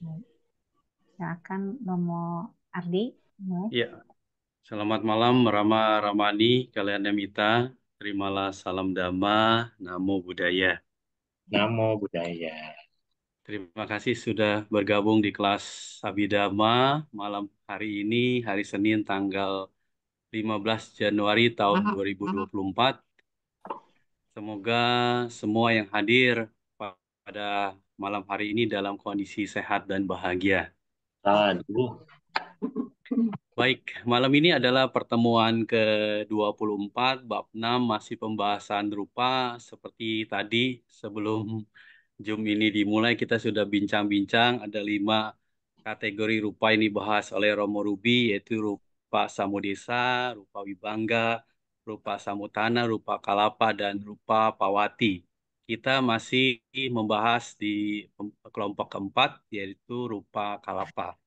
Baik. Silakan Romo Ardi. Mulai. Ya, selamat malam Rama Ramani, kalian Mita. Terimalah salam Dhamma, Namo Buddhaya. Namo Buddhaya. Terima kasih sudah bergabung di kelas Abhidhamma malam hari ini, hari Senin tanggal 15 Januari tahun 2024. Semoga semua yang hadir pada malam hari ini dalam kondisi sehat dan bahagia. Aduh, Baik, malam ini adalah pertemuan ke-24, bab 6, masih pembahasan rupa. Seperti tadi, sebelum Zoom ini dimulai, kita sudah bincang-bincang. Ada 5 kategori rupa ini dibahas oleh Romo Rubi, yaitu rupa Samudesa, rupa Wibangga, rupa Samutana, rupa Kalapa, dan rupa Pawati. Kita masih membahas di kelompok keempat, yaitu rupa Kalapa.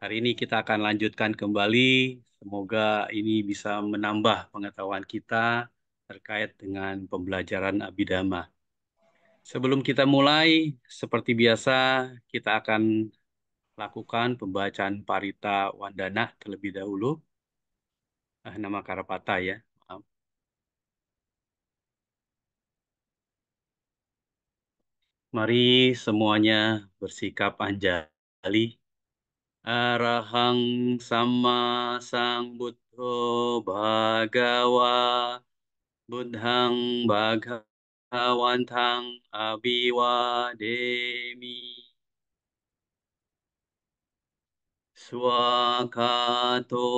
Hari ini kita akan lanjutkan kembali. Semoga ini bisa menambah pengetahuan kita terkait dengan pembelajaran Abhidhamma. Sebelum kita mulai, seperti biasa, kita akan lakukan pembacaan Parita Wandana terlebih dahulu. Nama Karapata ya. Maaf. Mari semuanya bersikap anjali. Arahang sama sang Buddho Bhagawa Buddhang Bhagawantang Abiwademi Swakato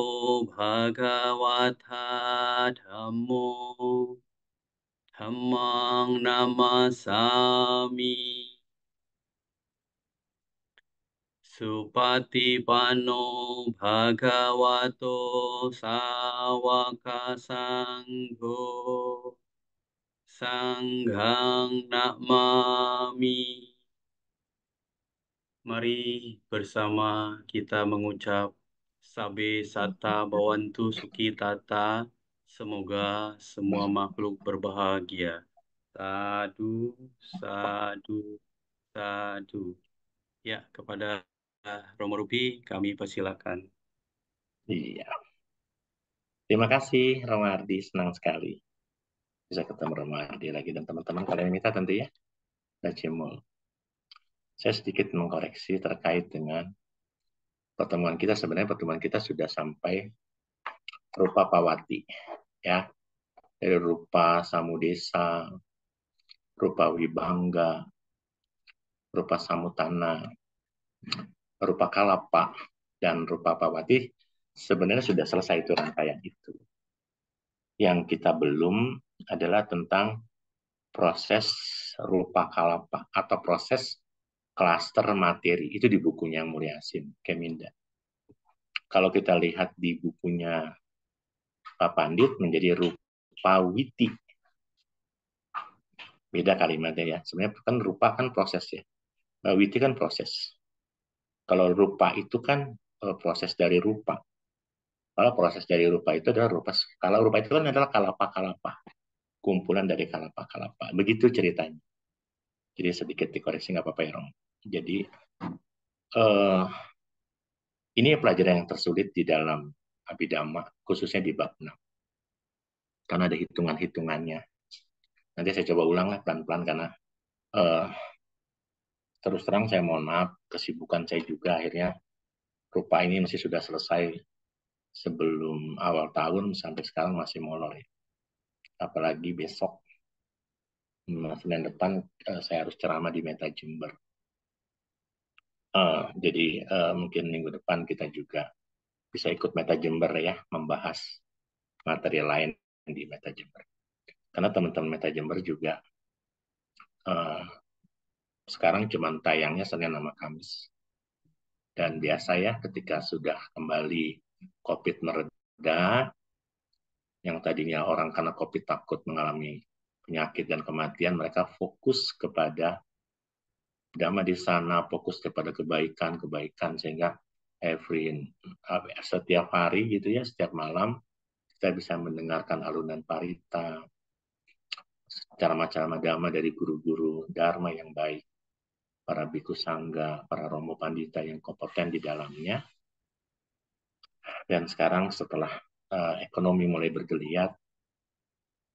Bhagawata Dhammo Dhammang Namasami Supatipanno Bhagavato Sawaka Sangho Sanghang Namami. Mari bersama kita mengucap Sabe Sata Bawantu Suki Tata. Semoga semua makhluk berbahagia. Sadu, sadu, sadu. Ya, kepada Romo Rupi kami persilakan. iya. Terima kasih Ramardi, senang sekali bisa ketemu Ramardi lagi dan teman-teman kalian minta tentu ya. Cemul. Saya sedikit mengkoreksi terkait dengan pertemuan kita. Sebenarnya pertemuan kita sudah sampai rupa Pawati, ya, dari rupa Samudesa, rupa Wibangga, rupa Samutana, rupa Kalapa, dan rupa Pawati. Sebenarnya sudah selesai itu rangkaian itu. Yang kita belum adalah tentang proses rupa kalapa atau proses klaster materi. Itu di bukunya Mulia Asim Keminda. Kalau kita lihat di bukunya Pak Pandit menjadi rupa witi. Beda kalimatnya ya. Sebenarnya kan rupa kan proses ya. Witi kan proses. Kalau rupa itu kan proses dari rupa. Kalau proses dari rupa itu adalah rupa. Kalau rupa itu kan adalah kalapa-kalapa. Kumpulan dari kalapa-kalapa. Begitu ceritanya. Jadi sedikit dikoreksi nggak apa-apa ya, Rom. Jadi eh, ini pelajaran yang tersulit di dalam Abhidhamma, khususnya di bab 6. Karena ada hitungan-hitungannya. Nanti saya coba ulang lah pelan-pelan karena eh, terus terang saya mohon maaf, kesibukan saya juga akhirnya rupa ini masih sudah selesai sebelum awal tahun sampai sekarang masih molor ya. Apalagi besok Senin depan saya harus ceramah di Meta Jember. Jadi mungkin minggu depan kita juga bisa ikut Meta Jember ya, membahas materi lain di Meta Jember. Karena teman-teman Meta Jember juga uh, sekarang cuma tayangnya Senin sama Kamis. Dan biasa ya ketika sudah kembali COVID mereda, yang tadinya orang karena COVID takut mengalami penyakit dan kematian, mereka fokus kepada Dhamma di sana, fokus kepada kebaikan-kebaikan sehingga setiap hari gitu ya, setiap malam kita bisa mendengarkan alunan parita, cara-cara Dhamma dari guru-guru Dharma yang baik. para biku sangga, para romo pandita yang kompeten di dalamnya. Dan sekarang setelah ekonomi mulai bergeliat,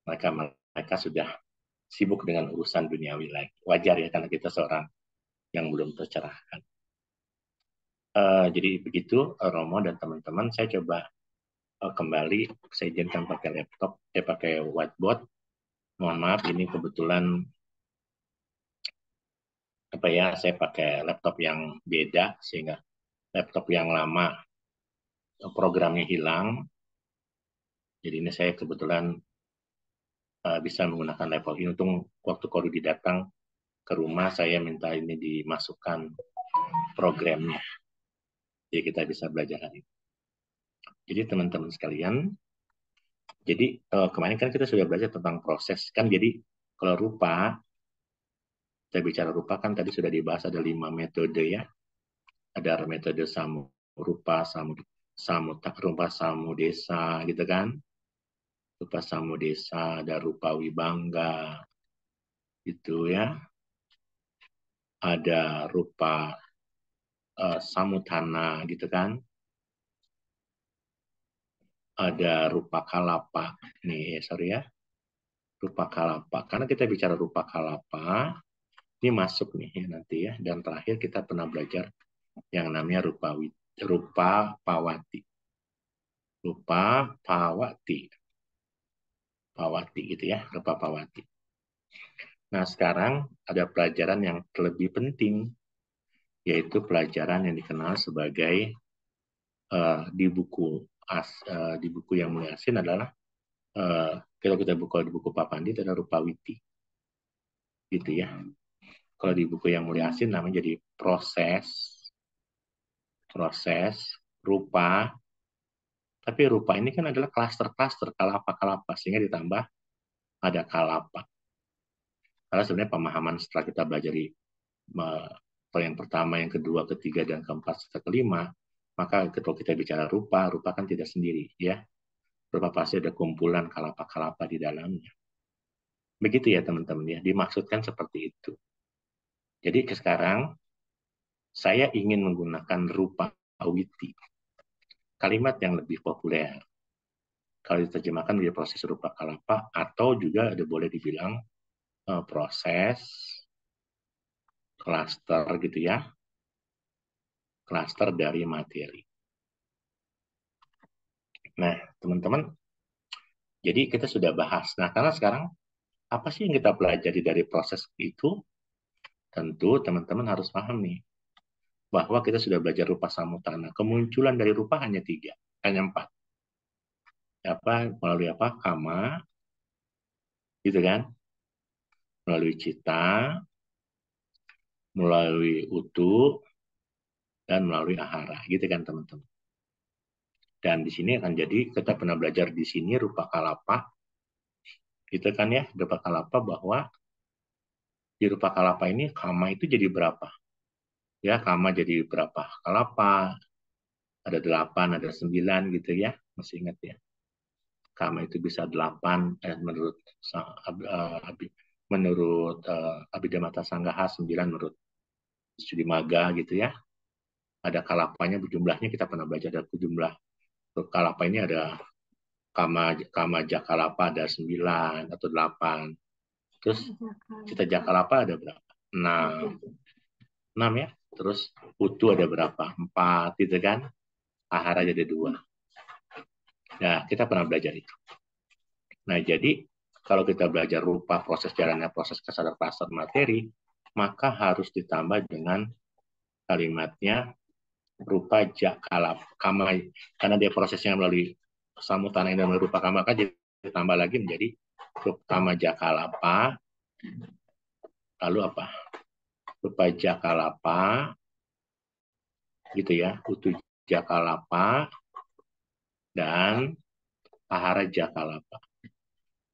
mereka sudah sibuk dengan urusan duniawi lagi. Wajar ya, karena kita seorang yang belum tercerahkan. Jadi begitu Romo dan teman-teman, saya coba kembali, saya izinkan pakai laptop, saya pakai whiteboard. Mohon maaf, ini kebetulan saya pakai laptop yang beda, sehingga laptop yang lama programnya hilang. Jadi ini saya kebetulan bisa menggunakan laptop ini. Untuk waktu Korudi datang ke rumah, saya minta ini dimasukkan programnya. Jadi kita bisa belajar hari ini. Jadi teman-teman sekalian, jadi kemarin kan kita sudah belajar tentang proses kan. Jadi kalau rupa, kita bicara rupa kan tadi sudah dibahas ada 5 metode ya. Ada metode rupa samu desa gitu kan. Rupa samu desa, ada rupa wibangga gitu ya. Ada rupa samutana gitu kan. Ada rupa kalapa nih, sorry ya. Rupa kalapa. Karena kita bicara rupa kalapa, ini masuk nih ya, nanti ya. Dan terakhir kita pernah belajar yang namanya rupa pawati. Rupa pawati. Pawati gitu ya, rupa pawati. Nah, sekarang ada pelajaran yang lebih penting, yaitu pelajaran yang dikenal sebagai di buku yang Mulia Asin adalah kalau kita buka di buku Pak Pandit ada rupa witi. Gitu ya. Kalau di buku yang Mulia Asin namanya jadi proses rupa, tapi rupa ini kan adalah klaster-klaster kalapa sehingga ditambah ada kalapa. Karena sebenarnya pemahaman setelah kita belajar di yang pertama, yang kedua, ketiga, dan keempat, serta kelima, maka ketika kita bicara rupa kan tidak sendiri ya. Rupa pasti ada kumpulan kalapa-kalapa di dalamnya. Begitu ya teman-teman ya, dimaksudkan seperti itu. Jadi sekarang saya ingin menggunakan rupa witi. Kalimat yang lebih populer. Kalau diterjemahkan menjadi proses rupa kalapa, atau juga ada boleh dibilang proses klaster gitu ya. Klaster dari materi. Nah, teman-teman, jadi kita sudah bahas. Nah, karena sekarang apa sih yang kita pelajari dari proses itu? Tentu teman-teman harus paham nih, bahwa kita sudah belajar rupa samutana. Kemunculan dari rupa hanya 3, hanya 4. Melalui apa? Kama, gitu kan? Melalui cita, melalui utu, dan melalui ahara, gitu kan teman-teman. Dan di sini akan jadi, kita pernah belajar di sini rupa kalapa, gitu kan ya, rupa kalapa, bahwa di rupa kalapa ini kama itu jadi berapa? Ya, kama jadi berapa? Kalapa, ada 8, ada 9 gitu ya, masih ingat ya. Kama itu bisa 8, menurut Abhidhamma Sanggaha, 9 menurut Sudimaga gitu ya. Ada kalapanya, jumlahnya kita pernah belajar, ada jumlah kalapa ini ada kama jakalapa ada 9 atau 8. Terus cita jakalapa ada berapa? 6 ya. Terus utu ada berapa? 4 gitu kan. Ahara jadi 2. Nah, kita pernah belajar itu. Nah, jadi kalau kita belajar rupa proses jalannya proses kesadaran klaster materi, maka harus ditambah dengan kalimatnya rupa jakalapa kama, karena dia prosesnya melalui samutana dan melalui rupa kama, kan jadi ditambah lagi menjadi kama jakalapa, lalu apa? Rupa jakalapa gitu ya, utu jakalapa, dan ahara jakalapa.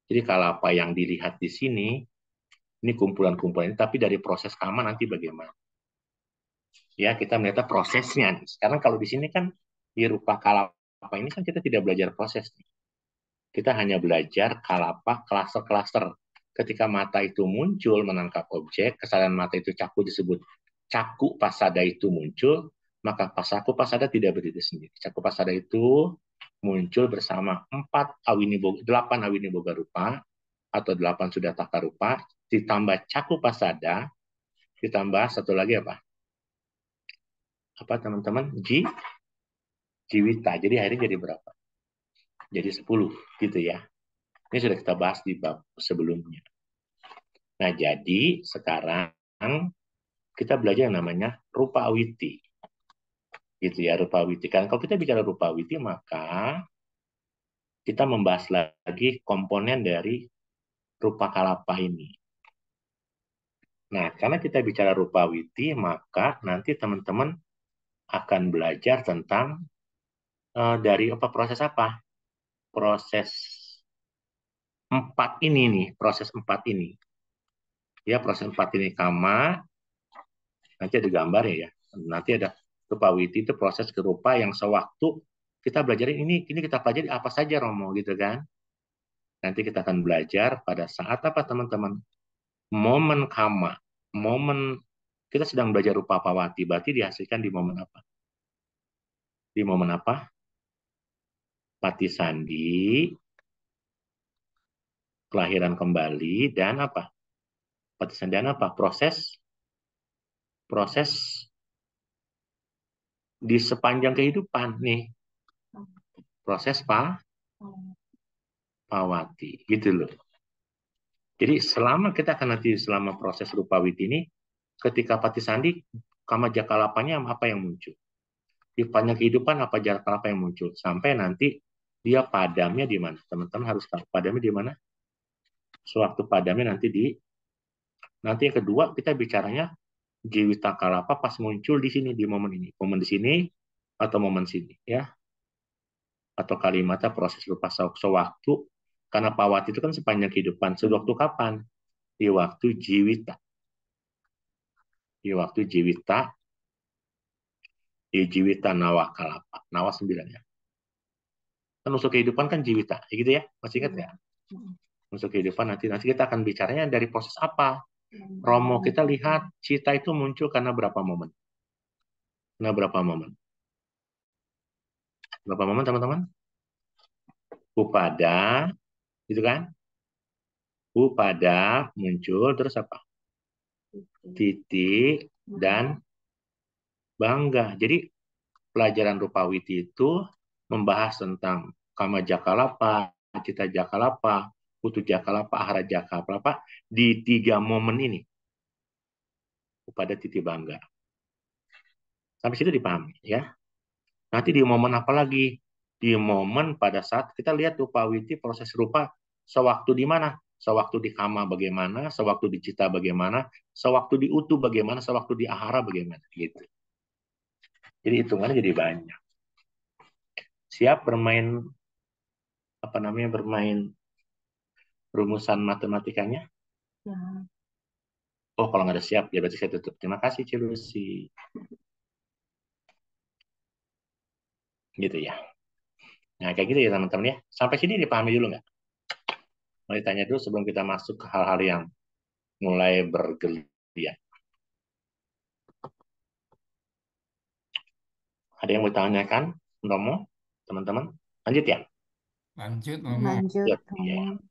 Jadi kalapa yang dilihat di sini, ini kumpulan-kumpulan ini, tapi dari proses kama nanti bagaimana? Ya, kita melihat prosesnya. Sekarang kalau di sini kan di rupa kalapa ini kan kita tidak belajar proses. Kita hanya belajar kalapa klaster-klaster. Ketika mata itu muncul menangkap objek, kesadaran mata itu cakup disebut caku pasada itu muncul, maka caku pasada tidak berdiri sendiri. Caku pasada itu muncul bersama 8 awini boga rupa atau 8 sudah taka rupa, ditambah caku pasada, ditambah satu lagi apa? Apa teman-teman? Jiwita. Jadi akhirnya jadi berapa? Jadi 10 gitu ya. Ini sudah kita bahas di bab sebelumnya. Nah, jadi sekarang kita belajar yang namanya rupa awiti. Gitu ya, rupa awiti. Kan kalau kita bicara rupa awiti, maka kita membahas lagi komponen dari rupa kalapa ini. Nah, karena kita bicara rupa awiti, maka nanti teman-teman akan belajar tentang dari proses apa? Proses 4 ini nih, proses 4 ini. Ya, proses 4 ini kama, nanti ada gambar ya. Nanti ada rupa witi itu proses ke rupa yang sewaktu kita belajar ini kita pelajari apa saja Romo gitu kan. Nanti kita akan belajar pada saat apa teman-teman? Momen kama. Momen kita sedang belajar rupa pawati, berarti dihasilkan di momen apa? Di momen apa? Pati sandi, kelahiran kembali, dan apa? Pati sandi dan apa? Proses di sepanjang kehidupan nih. Proses pawati, gitu loh. Jadi selama kita akan nanti selama proses rupa witi ini, ketika pati sandi, kama jakalapanya apa yang muncul? Di panjang kehidupan apa jakalapa yang muncul? Sampai nanti dia padamnya di mana? Teman-teman harus tahu padamnya di mana? Sewaktu padamnya nanti yang kedua kita bicaranya jiwita kalapa pas muncul di sini di momen ini, momen di sini atau momen sini ya, atau kalimatnya proses rupa sewaktu, karena pawati itu kan sepanjang kehidupan. Sewaktu kapan? Di waktu jiwita. Di waktu jiwita, di jiwita nawa kalapa. Nawa 9 ya. Kan unsur kehidupan kan jiwita, ya gitu ya. Masih ingat ya? Unsur kehidupan nanti kita akan bicaranya dari proses apa? Romo kita lihat cita itu muncul karena berapa momen? Karena berapa momen? Berapa momen teman-teman? Upada, gitu kan? Upada muncul terus apa? Titik dan bangga. Jadi pelajaran Rupawiti itu membahas tentang Kama Jakalapa, Cita Jakalapa, Putu Jakalapa, Ahara Jakalapa di 3 momen ini. Pada titik bangga. Sampai situ dipahami ya. Nanti di momen apa lagi? Di momen pada saat kita lihat Rupawiti proses rupa sewaktu di mana? Sewaktu di Kama bagaimana, sewaktu di Cita bagaimana, sewaktu di Utu bagaimana, sewaktu di Ahara bagaimana gitu. Jadi hitungannya jadi banyak. Siap bermain bermain rumusan matematikanya? Ya. Oh, kalau nggak ada siap, ya berarti saya tutup. Terima kasih, Cilusi. Gitu ya. Nah, kayak gitu ya, teman-teman ya. Sampai sini dipahami dulu nggak? Mau ditanya dulu sebelum kita masuk ke hal-hal yang mulai bergeliat. Ada yang mau ditanyakan, Romo, teman-teman? Lanjut ya? Lanjut, Romo. Lanjut, Ya. Romo.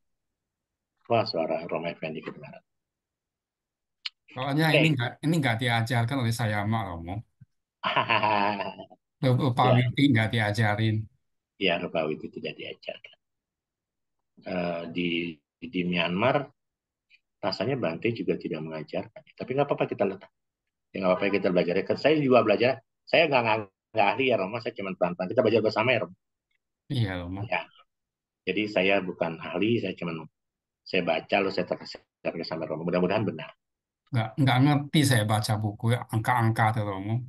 Wah, suara Romo Effendi kedengaran. Soalnya ini nggak diajarkan oleh saya, Mak, Romo. Lupa Ya, Witi nggak diajarin. ya Rupawi itu tidak diajarkan. Di Myanmar, rasanya Bante juga tidak mengajarkan. Tapi nggak apa-apa kita letak. Ya nggak apa-apa kita belajar. Saya juga belajar. Saya nggak ahli ya Romo. Saya cuma pelan-pelan. Kita belajar bersama ya Romo. Iya, Romo. Ya. Jadi saya bukan ahli. Saya baca lalu saya terkesan sama Romo. Mudah-mudahan benar. Nggak ngerti saya baca buku angka-angka tuh, Romo.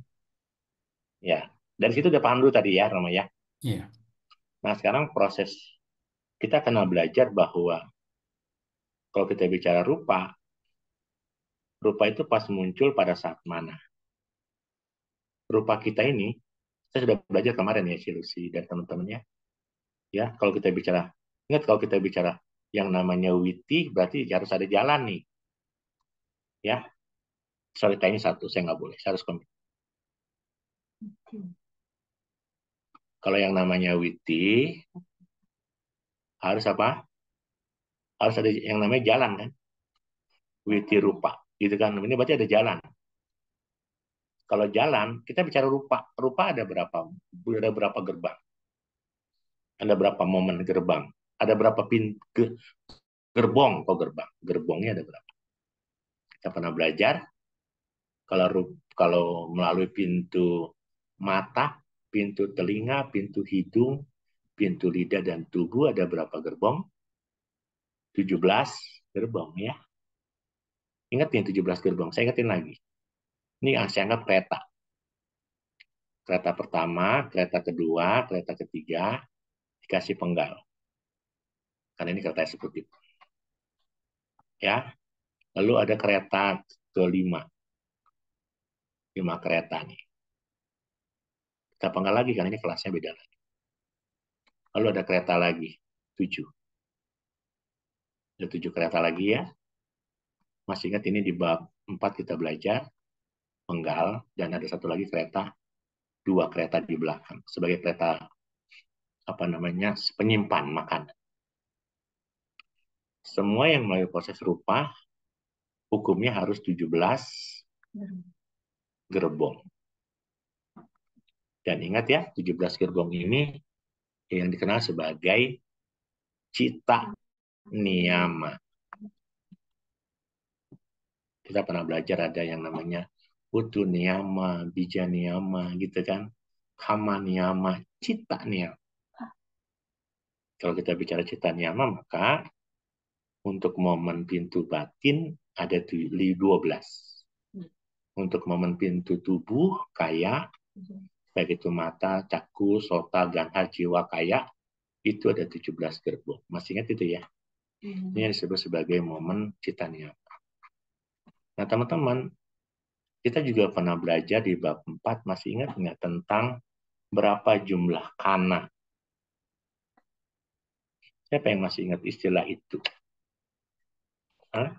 Ya. Dari situ udah paham dulu tadi ya Romo ya. Iya. Nah sekarang proses kita kena belajar bahwa kalau kita bicara rupa itu pas muncul pada saat mana? Rupa kita ini, saya sudah belajar kemarin ya, Lucy dan teman-temannya. Ya, kalau kita bicara, ingat kalau kita bicara yang namanya witi, berarti harus ada jalan nih. Ya, Sorry, kayaknya satu, saya nggak boleh. Saya harus komit. Kalau yang namanya witi, harus apa? Harus ada yang namanya jalan kan? Witi rupa. Gitu kan? Ini berarti ada jalan. Kalau jalan, kita bicara rupa. Rupa ada berapa? Ada berapa gerbang? Ada berapa momen gerbang? Ada berapa pintu gerbong? Kok gerbang? Gerbongnya ada berapa? Kita pernah belajar kalau melalui pintu mata, pintu telinga, pintu hidung, pintu lidah dan tubuh ada berapa gerbong? 17 gerbong ya. Ingat nih 17 gerbong. Saya ingatin lagi. Ini saya anggap kereta. Kereta pertama, kereta kedua, kereta ketiga dikasih penggal. Karena ini kereta eksekutif. Ya. Lalu ada kereta kelima. 5 kereta nih. Kita penggal lagi karena ini kelasnya beda lagi. Lalu ada kereta lagi, 7. Ada 7 kereta lagi ya. Masih ingat ini di bab 4 kita belajar penggal dan ada satu lagi kereta, 2 kereta di belakang sebagai kereta apa namanya? Penyimpan makanan. Semua yang melalui proses rupa hukumnya harus 17 gerbong. Dan ingat ya, 17 gerbong ini yang dikenal sebagai cita niyama. Kita pernah belajar ada yang namanya putu niyama, bija niyama, gitu kan. Kama niyama, cita niyama. Kalau kita bicara cita niyama, maka untuk momen pintu batin ada 12. Untuk momen pintu tubuh, kaya, baik itu mata, caku, sota, ganha, jiwa, kaya, itu ada 17 gerbong. Masih ingat itu ya? Ini yang disebut sebagai momen cita niyama. Nah, teman-teman, kita juga pernah belajar di bab 4, masih ingat nggak tentang berapa jumlah kana? Siapa yang masih ingat istilah itu? Hah?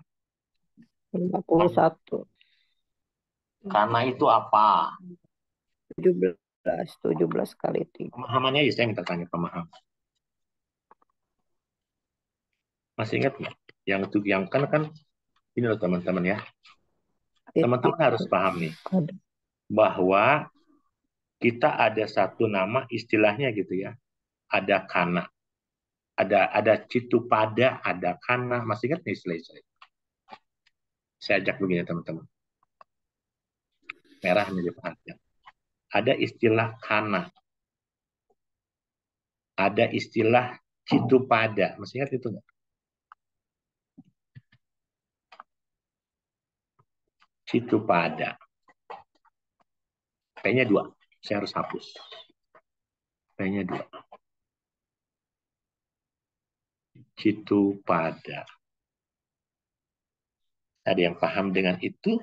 51. Kana itu apa? 17 kali 3. Pemahamannya ya, saya minta tanya pemahaman. Masih ingat nggak? Yang kan ini loh teman-teman ya. Teman-teman harus paham nih bahwa kita ada satu nama istilahnya gitu ya. Ada kana. Ada citupada, ada kana. Masih ingat nih istilah-istilah? Saya ajak begini teman-teman. Merah menjadi perhatian. Ada istilah kana. Ada istilah citupada. Masih ingat itu nggak? Citupada. Kayaknya 2. Saya harus hapus. Kayaknya 2. Citupada. Ada yang paham dengan itu,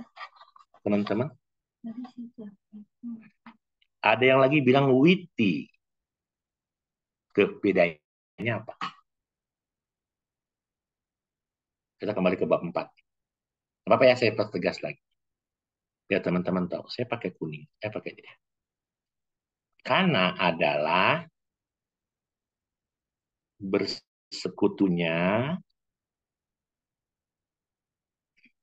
teman-teman? Ada yang lagi bilang witi. Bedanya apa? Kita kembali ke bab 4. Apa ya, saya pertegas lagi. Ya teman-teman tahu, saya pakai kuning. Saya pakai dia. Karena adalah bersekutunya.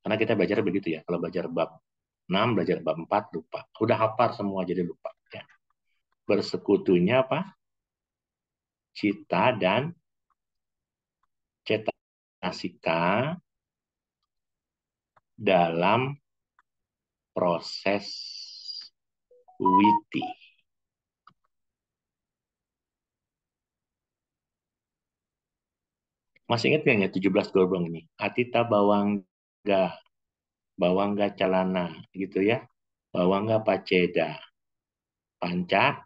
Karena kita belajar begitu ya. Kalau belajar bab 6, belajar bab 4, lupa. Udah hafal semua jadi lupa. Ya. Bersekutunya apa? Cita dan cetasika dalam proses witi. Masih ingat nggak ya 17 gerbong ini? Atita bawangga calana gitu ya. Bawangga paceda. Panca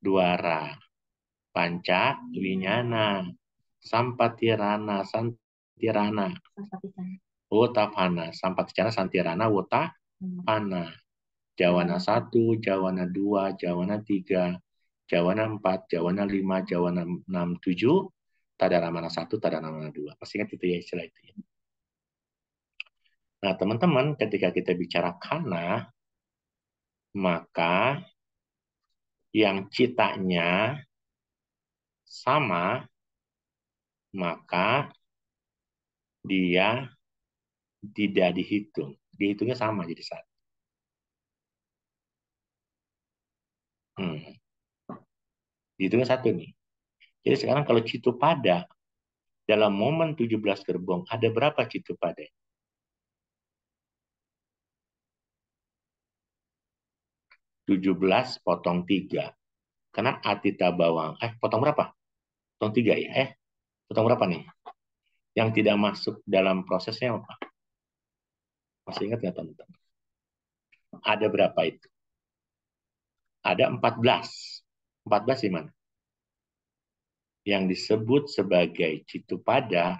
duara. Panca winyana. Sampatirana, santirana. Wotapana. Sampatirana, santirana, wotapana. Jawana 1, Jawana 2, Jawana 3, Jawana 4, Jawana 5, Jawana 6, 7, Tadaramana 1, Tadaramana 2. Masih ingat itu ya istilah itu ya? Nah, teman-teman, ketika kita bicara kana, maka yang citanya sama, maka dia tidak dihitung. Dihitungnya sama jadi satu. Dihitungnya satu nih. Jadi sekarang kalau Citu Pada, dalam momen 17 gerbong, ada berapa Citu Pada? 17 potong 3. Karena Atita Bawang. Potong berapa? Potong 3 ya? Potong berapa nih? Yang tidak masuk dalam prosesnya apa? Masih ingat nggak teman-teman? Ada berapa itu? Ada 14. 14 di mana? Yang disebut sebagai Citu Pada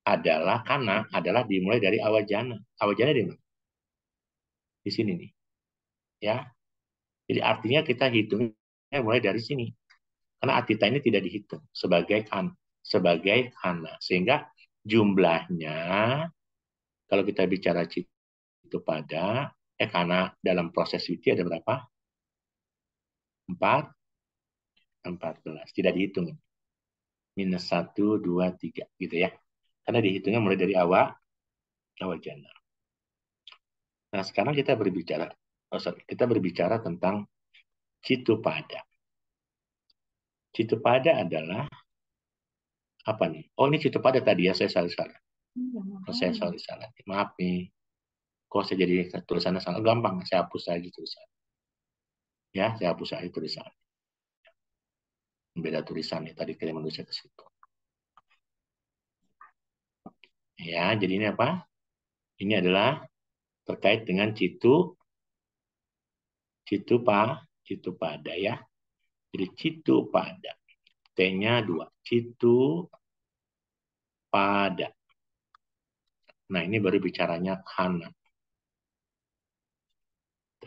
adalah kana adalah dimulai dari awajana. Awajana di mana? Di sini nih. Ya. Jadi artinya kita hitungnya mulai dari sini. Karena atita ini tidak dihitung sebagai kana. Sehingga jumlahnya kalau kita bicara Citu Pada kana dalam proses witi ada berapa? 14. Tidak dihitung. Minus 1, 2, 3 gitu ya. Karena dihitungnya mulai dari awajana. Nah, sekarang kita berbicara tentang Citu Pada. Citu Pada adalah apa nih? Oh, ini Citu Pada tadi ya, saya salah. Saya salah. Maaf nih. Kok saya jadi tulisannya salah? Gampang, saya hapus aja tulisan. Ya, saya hapus aja tulisan. Beda tulisan nih, tadi kirim manusia ke situ. Ya, jadi ini apa? Ini adalah terkait dengan Citu Pada ya. Jadi Citu Pada. T-nya 2. Citu Pada. Nah, ini baru bicaranya kana.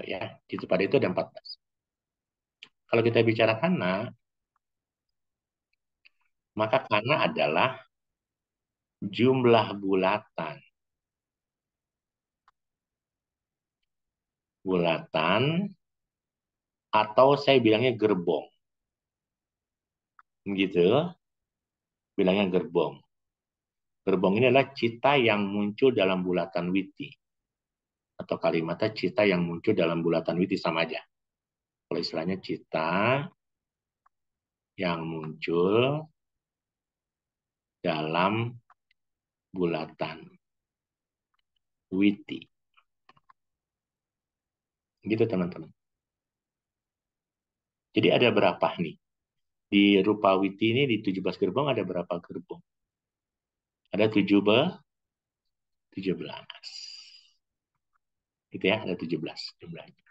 Ya, Citu Pada itu ada 14. Kalau kita bicara kana, maka kana adalah jumlah bulatan. Bulatan atau saya bilangnya gerbong. Gitu. Bilangnya gerbong. Gerbong ini adalah cita yang muncul dalam bulatan witi. Atau kalimatnya cita yang muncul dalam bulatan witi sama aja. Kalau istilahnya cita yang muncul dalam bulatan witi. Gitu teman-teman. Jadi ada berapa nih? Di rupa witi ini di 17 gerbong ada berapa gerbong? Ada 17. Gitu ya, ada 17 jumlahnya.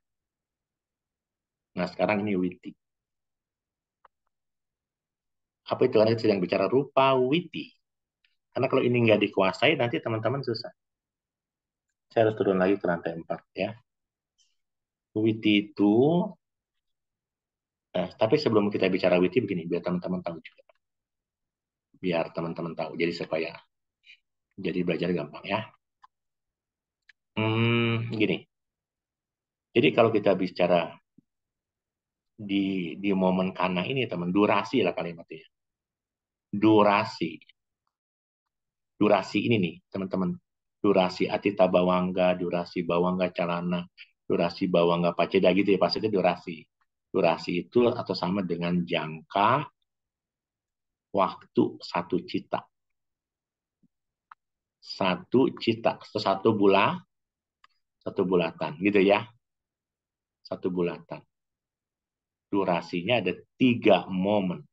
Nah, sekarang ini witi. Apa itu? Karena sedang bicara rupa witi. Karena kalau ini nggak dikuasai, nanti teman-teman susah. Saya harus turun lagi ke lantai 4 ya. Witi itu, tapi sebelum kita bicara witi begini, biar teman-teman tahu juga. Biar teman-teman tahu, jadi supaya jadi belajar gampang ya. Gini. Jadi kalau kita bicara di momen kana ini, teman, durasi lah kalimatnya. Durasi. Durasi ini nih, teman-teman. Durasi Atita Bawangga, durasi Bawangga Calana, durasi Bawangga Paceda gitu ya, pasti itu durasi. Durasi itu atau sama dengan jangka waktu satu cita. Satu cita, satu bulatan gitu ya. Satu bulatan. Durasinya ada 3 momen.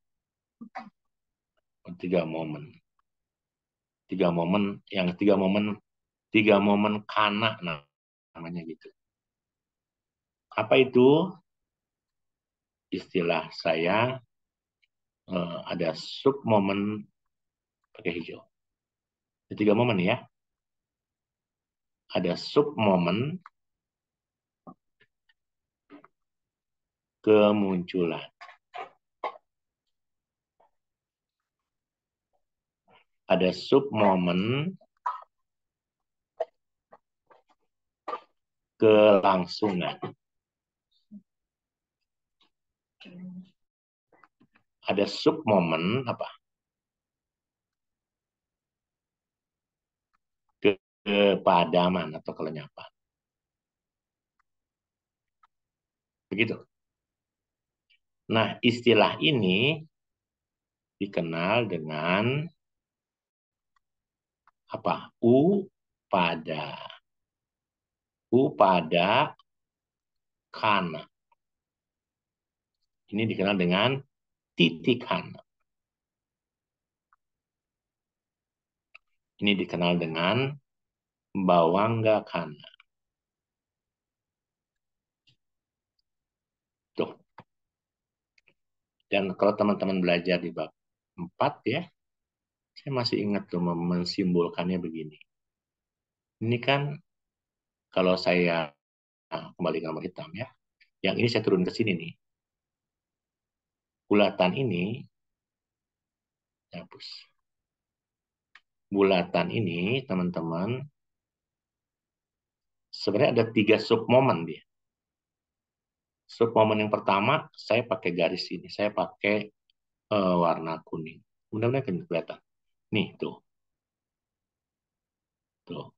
3 momen. 3 momen, yang 3 momen kana namanya gitu. Apa itu? Istilah saya ada sub momen pakai hijau. Ada 3 momen ya. Ada sub momen kemunculan. Ada sub momen kelangsungan. Ada sub momen apa? Kepadaman atau kelenyapan. Begitu. Nah, istilah ini dikenal dengan apa? Upada kana. Ini dikenal dengan titik kana. Ini dikenal dengan bawangga kana. Tuh. Dan kalau teman-teman belajar di bab 4 ya, saya masih ingat tuh mensimbolkannya begini. Ini kan kalau saya kembali ke gambar hitam ya, yang ini saya turun ke sini nih. Bulatan ini, hapus. Bulatan ini, teman-teman, sebenarnya ada 3 submomen dia. Submomen yang pertama, saya pakai garis ini. Saya pakai warna kuning. Mudah-mudahan kelihatan. Nih, tuh. Tuh.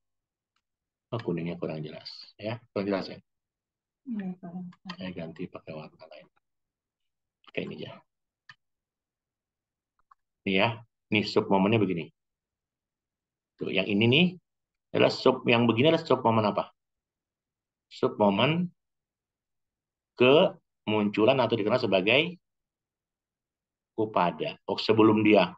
Oh, kuningnya kurang jelas. Ya, kurang jelas ya. Saya ganti pakai warna lain. Kayak ini aja. Nih ya. Nih submomennya begini. Tuh, yang ini nih adalah yang begini adalah submomen apa? Submomen kemunculan atau dikenal sebagai upada. Oh, sebelum dia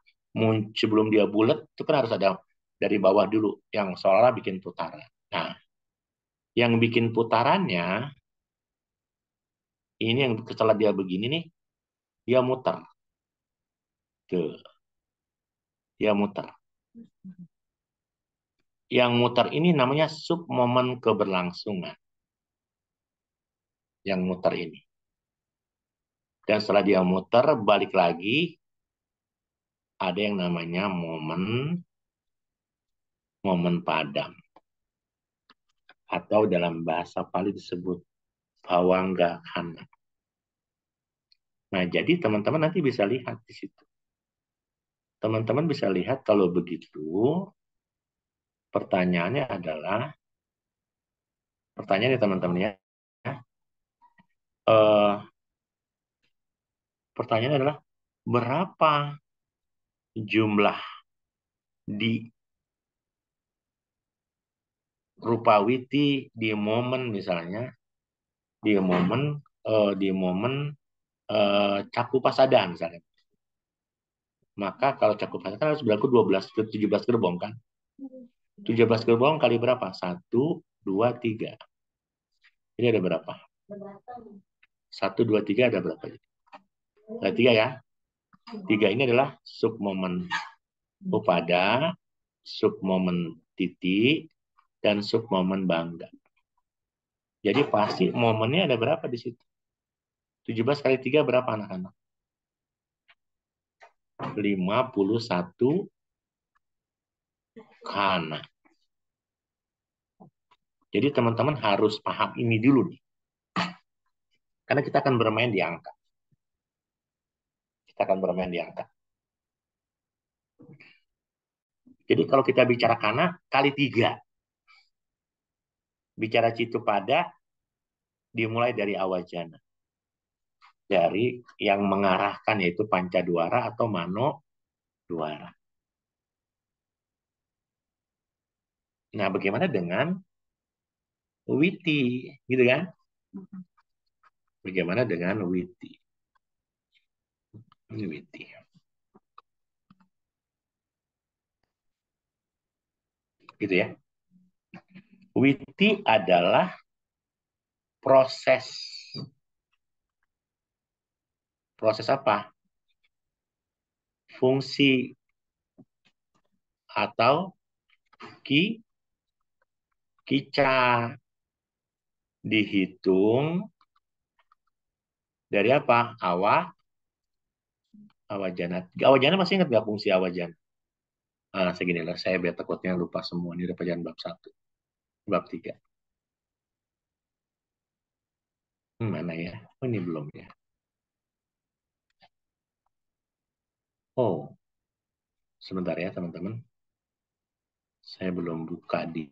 bulat itu kan harus ada dari bawah dulu yang seolah-olah bikin putaran. Nah, yang bikin putarannya ini yang setelah dia begini nih, dia muter. Tuh. Dia muter. Yang muter ini namanya submomen keberlangsungan. Yang muter ini. Dan setelah dia muter, balik lagi, ada yang namanya momen padam. Atau dalam bahasa Pali disebut bawangga kana. Nah, jadi teman-teman nanti bisa lihat di situ. Teman-teman bisa lihat kalau begitu, pertanyaannya adalah, pertanyaannya teman-teman ya, pertanyaannya adalah berapa jumlah di Rupawiti di momen misalnya, di momen Cakupasada misalnya. Maka kalau Cakupasada kan harus berlaku 17 gerbong kan? 17 gerbong kali berapa? 1, 2, 3. Ini ada berapa? 1, 2, 3 ada berapa? Ada 3 ya. 3 ini adalah submomen upada, submomen titik, dan submomen bangga. Jadi pasti momennya ada berapa di situ? 17 kali 3 berapa anak-anak? 51 kana. Jadi teman-teman harus paham ini dulu nih. Karena kita akan bermain di angka. Kita akan bermain di angka. Jadi kalau kita bicara kana, kali 3. Bicara Citupada, dimulai dari awajana. Dari yang mengarahkan yaitu Pancaduara atau Manoduara. Nah, bagaimana dengan Witi, gitu kan? Bagaimana dengan Witi? Ini Witi. Gitu ya. Witi adalah proses apa? Fungsi atau kica dihitung dari apa? Awajana. Awajana masih ingat nggak fungsi awajana? Nah, segini lah. Saya biar takutnya lupa semua. Ini udah pelajaran bab 1. Bab 3. Mana ya? Oh, ini belum ya. Oh, sebentar ya teman-teman. Saya belum buka di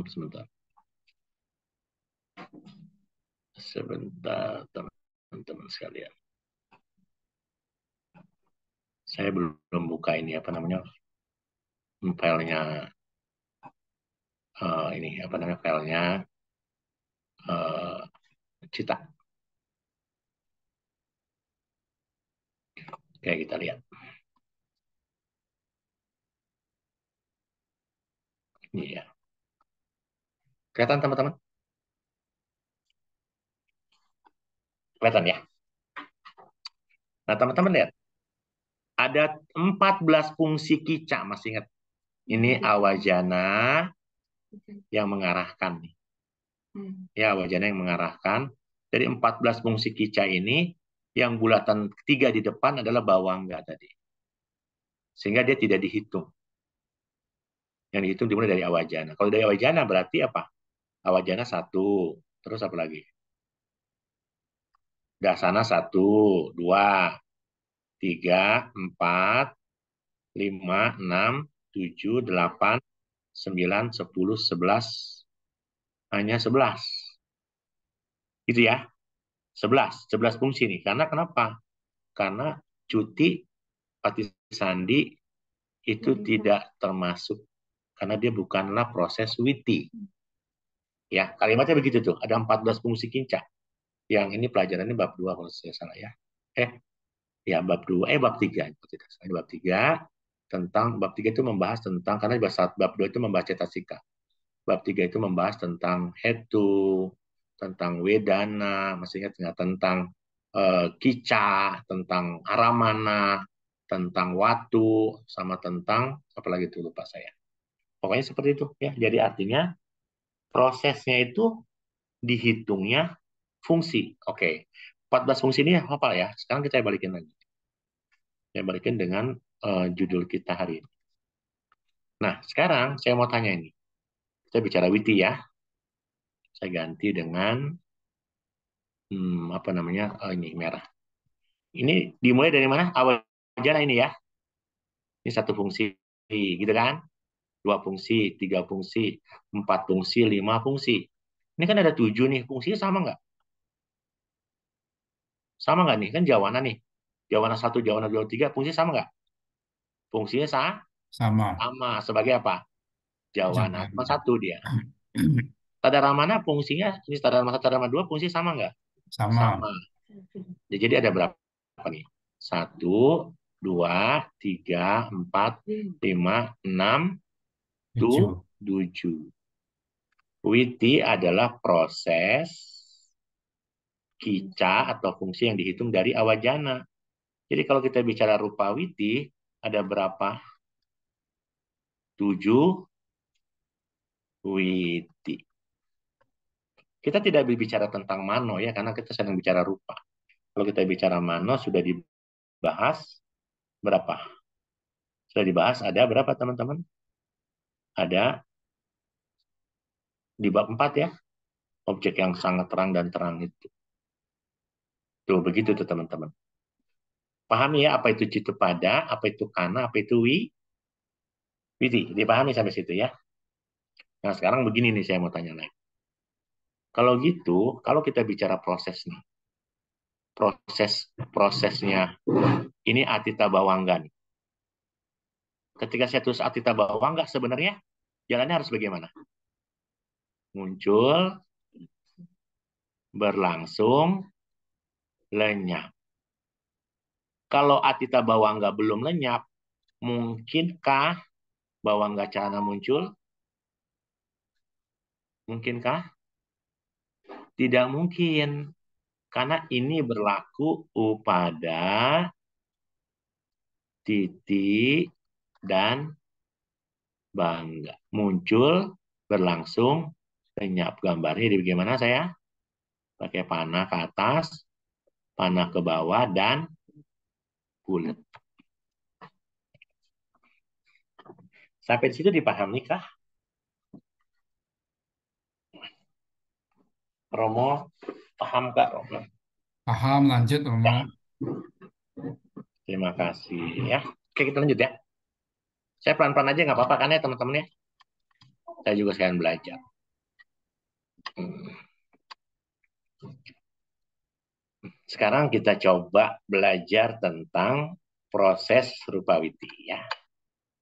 sebentar. Sebentar teman-teman sekalian. Saya belum buka ini apa namanya filenya ini apa namanya filenya Cita. Oke, kita lihat. Ini ya. Kelihatan teman-teman? Kelihatan ya? Nah, teman-teman lihat. Ada 14 fungsi kica, masih ingat? Ini awajana yang mengarahkan nih. Ya, awajana yang mengarahkan. Dari 14 fungsi kica ini, yang bulatan 3 di depan adalah bawangga tadi. Sehingga dia tidak dihitung. Yang dihitung dimulai dari awajana. Kalau dari awajana berarti apa? Awajana 1. Terus apa lagi? Dasana 1, 2, 3, 4, 5, 6, 7, 8, 9, 10, 11. Hanya 11. Gitu ya. 11 fungsi nih. Karena kenapa? Karena cuti Pati Sandi itu tidak termasuk karena dia bukanlah proses witi. Ya, kalimatnya begitu tuh. Ada 14 fungsi kinca. Yang ini pelajarannya bab 2 kalau saya salah ya. Ya bab 2, bab 3. Bab 3 tentang bab 3 itu membahas tentang karena bab 2 itu membahas cetasika. Bab 3 itu membahas tentang hetu, tentang wedana, masih ingat nggak? Tentang kica, tentang aramana, tentang watu, sama tentang apa lagi itu lupa saya. Pokoknya seperti itu ya. Jadi artinya prosesnya itu dihitungnya fungsi. Oke. 14 fungsi ini apa ya? Sekarang kita balikin lagi. Saya balikin dengan judul kita hari ini. Nah, sekarang saya mau tanya ini. Kita bicara witi ya. Saya ganti dengan apa namanya? Ini merah. Ini dimulai dari mana? Awajana ini ya. Ini 1 fungsi, gitu kan? 2 fungsi, 3 fungsi, 4 fungsi, 5 fungsi. Ini kan ada 7 nih. Fungsinya sama nggak? Sama nggak nih? Kan jawana nih. Jawana 1, jawana 2, 3. Fungsinya sama nggak? Fungsinya Sama. sama. Sebagai apa? Jawana. Cuma Jawaban. 1 dia. Tadaramana fungsinya, ini Tadaramana 1, Tadaramana 2, fungsi sama nggak? Sama. Sama. Jadi ada berapa nih? 1, 2, 3, 4, 5, 6, 7. 7. Witi adalah proses kica atau fungsi yang dihitung dari awajana. Jadi kalau kita bicara rupa witi, ada berapa? 7 witi. Kita tidak berbicara tentang mano ya, karena kita sedang bicara rupa. Kalau kita bicara mano sudah dibahas berapa? Sudah dibahas ada berapa teman-teman? Ada di bab 4 ya, objek yang sangat terang dan terang itu. Tuh, begitu tuh teman-teman. Pahami ya apa itu citupada, apa itu kana, apa itu witi. Dipahami sampai situ ya. Nah, sekarang begini nih saya mau tanya lagi. Kalau gitu, kalau kita bicara proses nih. Prosesnya ini Atita Bawangga nih. Ketika saya tulis Atita Bawangga sebenarnya jalannya harus bagaimana? Muncul, berlangsung, lenyap. Kalau Atita Bawangga belum lenyap, mungkinkah Bawangga Cahana muncul? Mungkinkah? Tidak mungkin. Karena ini berlaku pada titik dan bangga. Muncul, berlangsung, lenyap. Gambarnya di bagaimana saya? Pakai panah ke atas, panah ke bawah, dan bulat. Sampai di situ dipahami kah? Romo, paham Kak Romo? Paham, lanjut Romo. Terima kasih ya. Oke, kita lanjut ya. Saya pelan-pelan aja nggak apa-apa kan ya teman-teman ya. Saya juga sekalian belajar. Sekarang kita coba belajar tentang proses Rupawiti ya.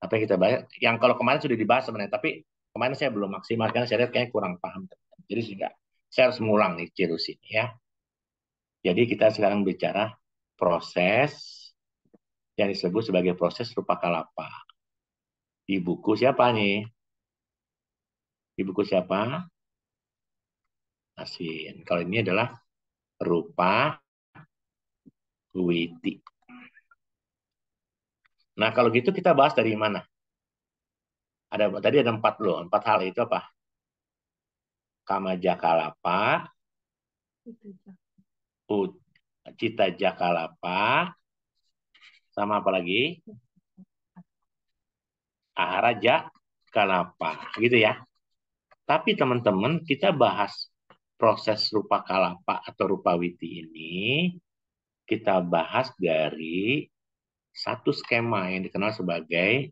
Apa yang kita bahas? Yang kalau kemarin sudah dibahas sebenarnya, tapi kemarin saya belum maksimal karena saya lihat kayaknya kurang paham. Jadi saya harus mengulang nih Cirus ini ya. Jadi kita sekarang bicara proses yang disebut sebagai proses rupa kalapa. Di buku siapa nih? Di buku siapa? Asin. Kalau ini adalah rupa witi. Nah, kalau gitu kita bahas dari mana? Tadi ada 4 loh. 4 hal itu apa? Kama Jakalapa, Cita Jakalapa, sama apa lagi? Ahara Jakalapa, gitu ya. Tapi teman-teman, kita bahas proses rupa kalapa atau rupa witi ini, kita bahas dari satu skema yang dikenal sebagai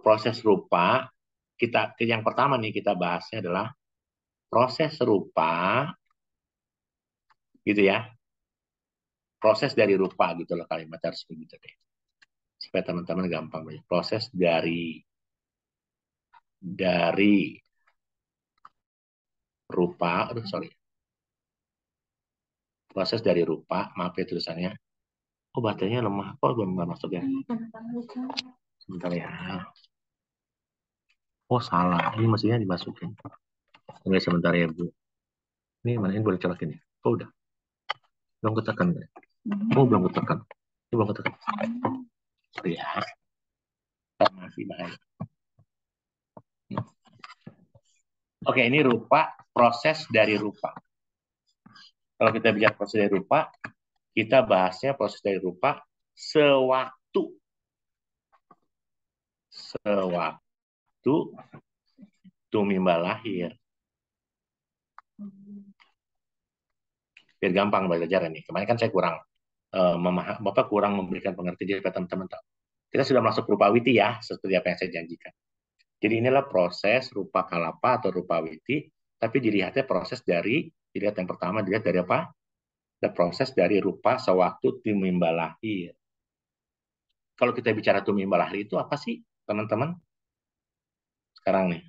proses rupa. Yang pertama nih kita bahasnya adalah proses rupa, gitu ya. Proses dari rupa gitu loh kalimat harus begitu deh. Supaya teman-teman gampang. Proses dari rupa, proses dari rupa, maaf ya tulisannya. Oh, baterainya lemah, kok belum masuk ya? Sebentar ya. Oh, salah, ini mestinya dimasukin. Tunggu sebentar ya, Bu. Ini mana ini boleh colokin ya? Oh, udah. Belum ketekan. Oh, belum ketekan. Ini belum ketekan. Ya, masih bahaya. Oke, ini rupa, proses dari rupa. Kalau kita bicara proses dari rupa, kita bahasnya proses dari rupa sewaktu Tumimba lahir. Biar gampang belajar ini. Kemarin kan saya kurang kurang memberikan pengertian supaya teman-teman tahu. Kita sudah masuk rupa witi ya, seperti apa yang saya janjikan. Jadi inilah proses rupa kalapa atau rupa witi, tapi dilihatnya dilihat yang pertama, dilihat dari apa? Ada proses dari rupa sewaktu tumimba lahir. Kalau kita bicara tumimba lahir itu apa sih, teman-teman? Sekarang nih.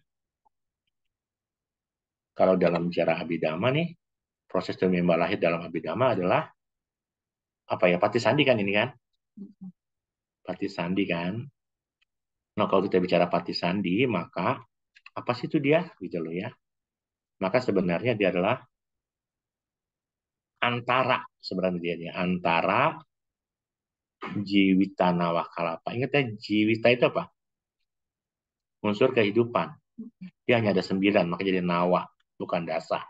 Kalau dalam bicara abhidhamma nih, proses tumimba lahir dalam abhidhamma adalah apa ya? Patisandhi kan ini kan? Patisandhi kan? Nah, kalau kita bicara patisandhi, maka apa sih itu dia? Gitu loh ya. Maka sebenarnya dia adalah antara jiwita nawakalapa. Ingat ya, jiwita itu apa? Unsur kehidupan. Dia hanya ada 9, maka jadi nawa, bukan dasa.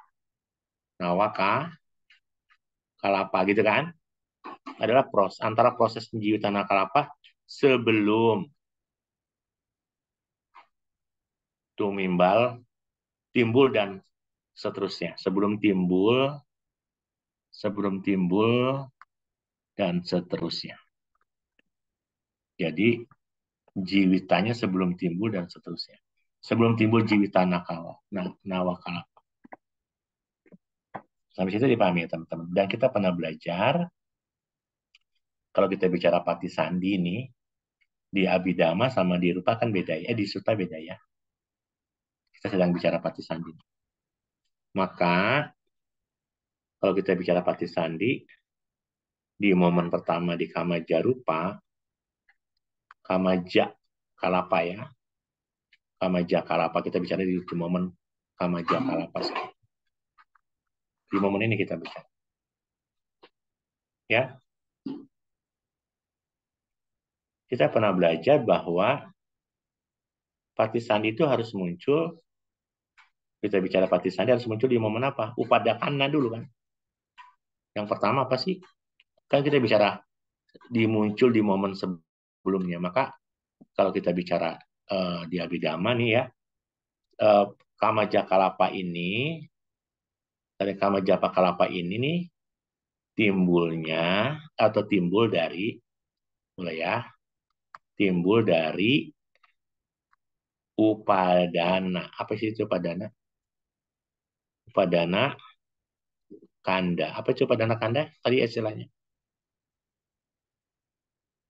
Nawaka kalapa gitu kan? Adalah antara proses jiwita nawakalapa sebelum tumimbal timbul dan seterusnya. Sebelum timbul dan seterusnya. Jadi jiwitanya sebelum timbul dan seterusnya. Sebelum timbul jiwita nawakala. Sampai situ dipahami ya teman-teman. Dan kita pernah belajar, kalau kita bicara patisandhi ini, di abhidhamma sama di rupa kan beda ya. Di sutta beda ya. Kita sedang bicara patisandhi. Maka, kalau kita bicara patisandhi, di momen pertama di kamaja rupa, kamaja kalapa ya. Kamaja kalapa, kita bicara di momen kamaja kalapa. Di momen ini kita bicara. Ya. Kita pernah belajar bahwa patisandhi itu harus muncul, kita bicara patisandhi harus muncul di momen apa? Upadakana dulu kan. Yang pertama apa sih? Kan kita bicara muncul di momen sebelumnya. Maka kalau kita bicara di Abhidhamma nih ya, Kama Jakalapa ini, dari Kama Jakalapa ini nih timbulnya atau timbul dari, mulai ya, timbul dari upadana. Apa sih itu upadana? Upadana kanda. Apa itu upadana kanda? Tadi istilahnya.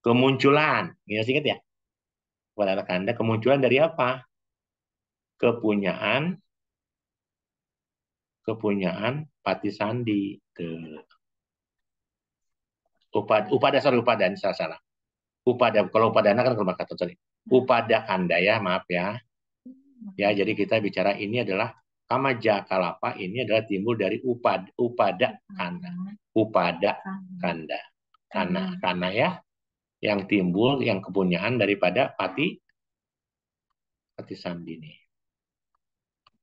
Kemunculan. Ingat ya? Upadana kanda kemunculan dari apa? Kepunyaan Pati Sandi. Upada, salah. Upada, kalau upadana kan rumah kata, sorry. Upada kanda ya, maaf ya. Ya, jadi kita bicara ini adalah Kama Jakalapa ini adalah timbul dari upada kanda. Upada kanda. Karena ya, yang timbul, yang kepunyaan daripada Pati Sandi ini.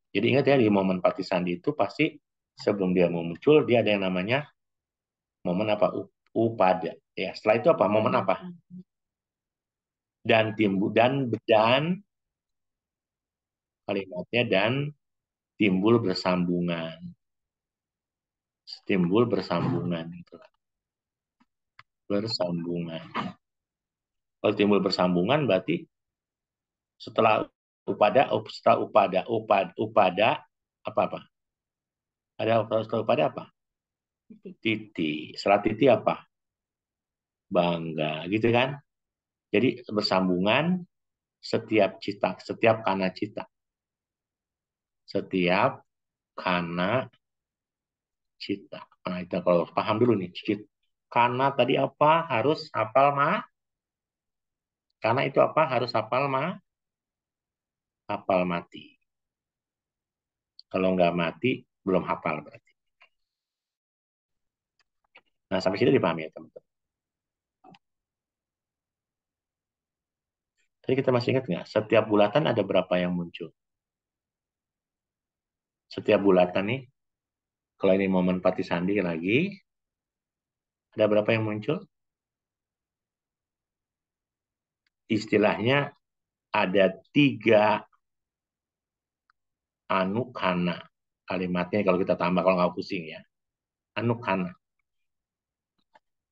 Jadi ingat ya, di momen Pati Sandi itu pasti sebelum dia muncul, dia ada yang namanya momen apa? Upada. Ya, setelah itu apa? Momen apa? Dan timbul dan kalimatnya dan timbul bersambungan. Timbul bersambungan gitu. Bersambungan. Kalau timbul bersambungan berarti setelah upada apa? Ada setelah upada apa? Titi. Setelah titi apa? Bangga, gitu kan? Jadi bersambungan setiap cita, setiap kana cita. Setiap kana cita. Nah, itu kalau paham dulu nih. Kana tadi apa? Harus hafal Karena itu apa? Harus hafal hafal mati. Kalau nggak mati, belum hafal berarti. Nah, sampai sini dipahami ya, teman-teman. Tadi kita masih ingat nggak? Setiap bulatan ada berapa yang muncul? Setiap bulatan nih, kalau ini momen Pati Sandi lagi, ada berapa yang muncul? Istilahnya ada 3 anukana. Kalimatnya kalau kita tambah, kalau nggak pusing ya. Anukana.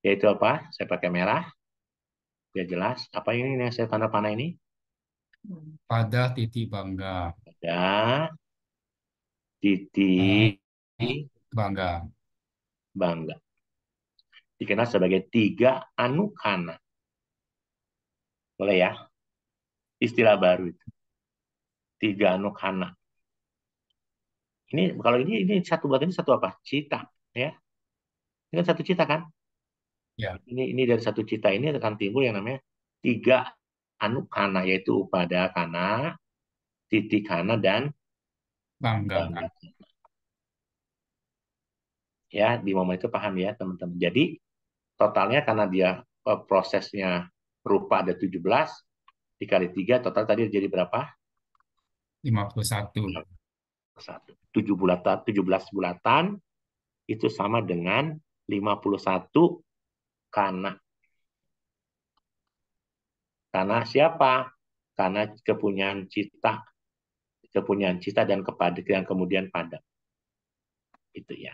Yaitu apa? Saya pakai merah. Biar jelas. Apa ini yang saya tanda panah ini? Pada titik bangga. Ada titik Bangga. bangga. Dikenal sebagai 3 anukana. Boleh ya? Istilah baru itu. 3 anukana. Ini kalau ini satu buat ini satu apa? Cita, ya. Ini kan satu cita kan? Ya. Ini dari satu cita ini akan timbul yang namanya 3 anukana, yaitu upada kana, titik kana, dan Bangga. bangga. Ya, di momen itu paham ya teman-teman. Jadi totalnya karena dia prosesnya rupa ada 17 dikali 3 total tadi jadi berapa? 51. 17 bulatan itu sama dengan 51 kana. Karena siapa? Karena kepunyaan cita dan kepada yang kemudian pada. Itu ya.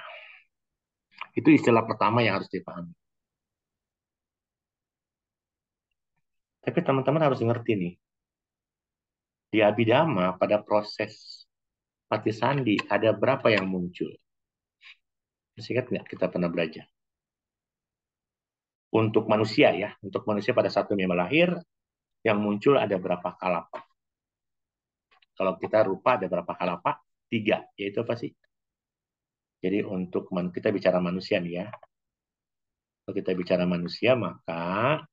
Itu istilah pertama yang harus dipahami. Tapi teman-teman harus ngerti nih. Di Abhidhamma pada proses Pati Sandi ada berapa yang muncul? Masih ingat nggak kita pernah belajar? Untuk manusia ya, untuk manusia pada saat dunia melahir, yang muncul ada berapa kalapa? Kalau kita rupa ada berapa kalapa? 3, yaitu apa sih? Jadi untuk kita bicara manusia nih ya. Kalau kita bicara manusia maka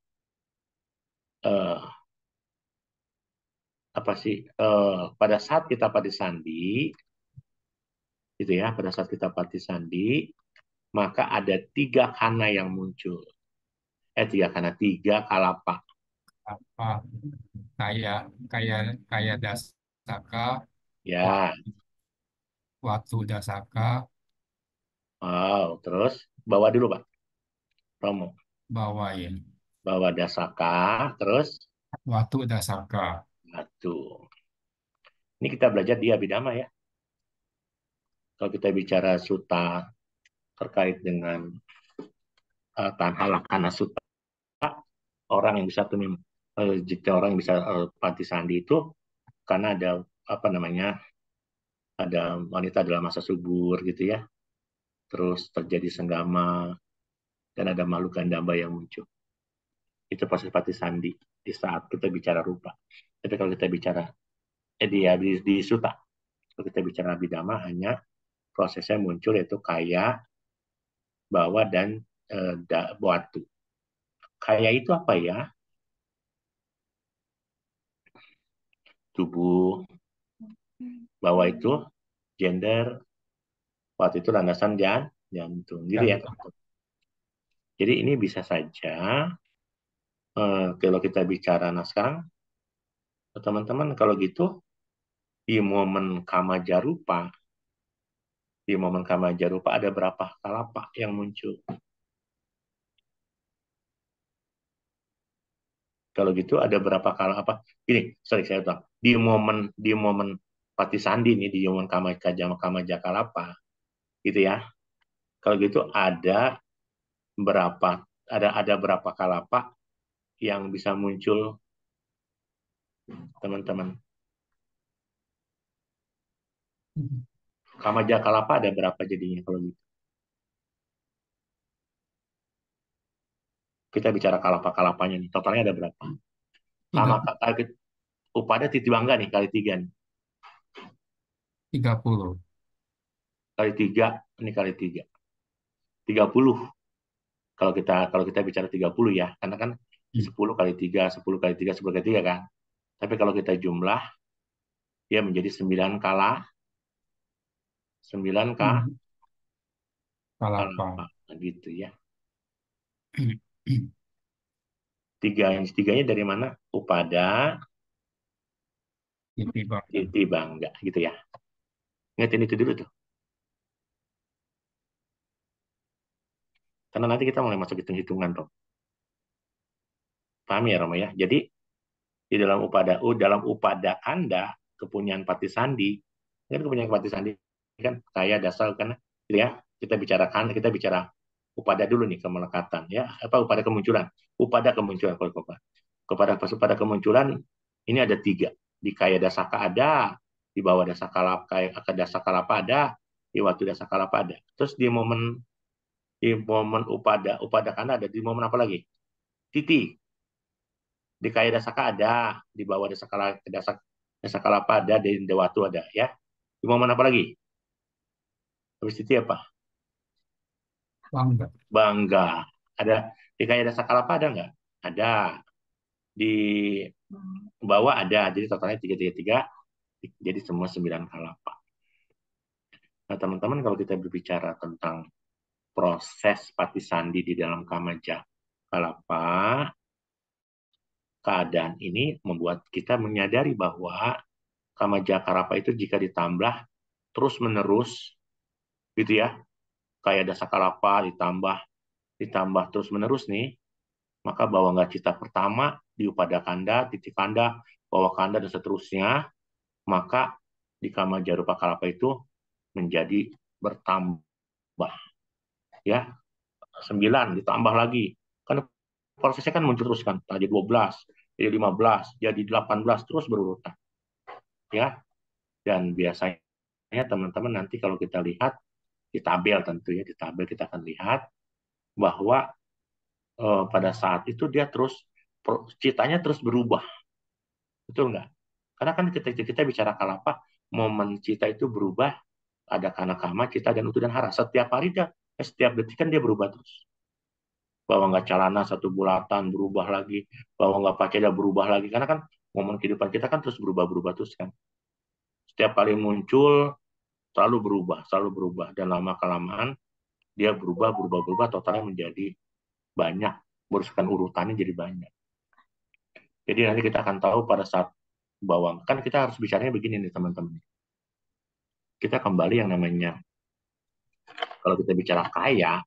apa sih? Pada saat kita Pati Sandi, gitu ya, pada saat kita Pati Sandi, maka ada 3 kana yang muncul. 3 kalapa. Apa? Kayak kayak kayak dasaka, Ya, waktu dasaka, wow. Terus bawa dulu Pak Romo. bawain. Bawa dasaka, terus Watu dasaka. Batu. Ini kita belajar di Abhidhamma ya. Kalau kita bicara sutta terkait dengan Tanha Lakkhana Sutta, orang yang bisa jika orang yang bisa Patisandi itu karena ada apa namanya, ada wanita dalam masa subur gitu ya, terus terjadi senggama dan ada makhluk gandamba yang muncul. Itu proses Patisandi di saat kita bicara rupa. Tapi kalau kita bicara di Sutta, kalau kita bicara Abhidhamma hanya prosesnya muncul yaitu kaya, bawa dan batu. Kaya itu apa ya? Tubuh, bawa itu gender, batu itu landasan jantung. Gitu ya. Jadi ini bisa saja kalau kita bicara, nah sekarang teman-teman kalau gitu di momen Kama Jarupa ada berapa kalapa yang muncul? Kalau gitu ada berapa kalapa? Ini, sorry saya tahu. Di momen Patisandi nih, di momen Kama Jakalapa, gitu ya. Kalau gitu berapa ada berapa kalapa yang bisa muncul, teman-teman? Kama Jakalapa ada berapa jadinya kalau gitu? Kita bicara kalapa-kalapanya nih, totalnya ada berapa? Sama Upada Titibangga nih kali 3 nih. 30. Kali 3, ini kali 3. 30. Kalau kita bicara 30 ya, karena kan 10 kali 3, 10 kali 3, 10 kali 3 kan. Tapi kalau kita jumlah, ya menjadi 9 Kalapa. gitu ya. Tiganya dari mana? Upada, Titibangga gitu ya. Ingatin itu dulu tuh. Karena nanti kita mulai masuk hitung-hitungan, Romo. Paham ya, Romo ya? Jadi di dalam upada Kanda, kepunyaan Patisandi, kan kepunyaan Patisandi kan kaya dasar kan, gitu ya. Kita bicara upada dulu nih, kemelekatan ya, apa upada kemunculan kepada kemunculan ini ada 3. Di kaya dasaka ada, di bawah dasakalapa ada, di watu dasakalapa ada. Terus di momen upada Kanda ada, di momen apa lagi? Titi. Di kaya dasaka ada, di bawah dasakalapa ada, di dewatu ada ya. Di momen apa lagi? Habis itu apa? Bangga. Ada di kaya dasakalapa ada nggak? Ada. Di bawah ada. Jadi totalnya 3. Jadi semua 9 kalapa. Nah, teman-teman kalau kita berbicara tentang proses Patisandi di dalam Kamaja Kalapa, keadaan ini membuat kita menyadari bahwa Kamaja Kalapa itu jika ditambah terus-menerus gitu ya, kayak dasakalapa ditambah terus-menerus nih, maka bawangga cita pertama di upada kanda, titik kanda, bawah kanda dan seterusnya, maka di Kamaja Rupa Kalapa itu menjadi bertambah ya, 9 ditambah lagi kan prosesnya kan muncul terus kan, tadi 12 jadi 15 jadi 18 terus berurutan ya. Dan biasanya teman-teman nanti kalau kita lihat di tabel, tentunya di tabel kita akan lihat bahwa pada saat itu dia citanya terus berubah, betul nggak? Karena kan kita bicara kalapa, momen cita itu berubah, ada kanakama, cita dan utu dan hara. Setiap hari setiap detik kan dia berubah terus. Bahwa nggak calana 1 bulatan berubah lagi, bahwa nggak pakai dia berubah lagi, karena kan momen kehidupan kita kan terus berubah terus kan. Setiap kali muncul selalu berubah dan lama kelamaan dia berubah totalnya menjadi banyak, berusakan urutannya jadi banyak. Jadi nanti kita akan tahu pada saat bawang, kan kita harus bicaranya begini nih teman-teman. Kita kembali yang namanya, kalau kita bicara kaya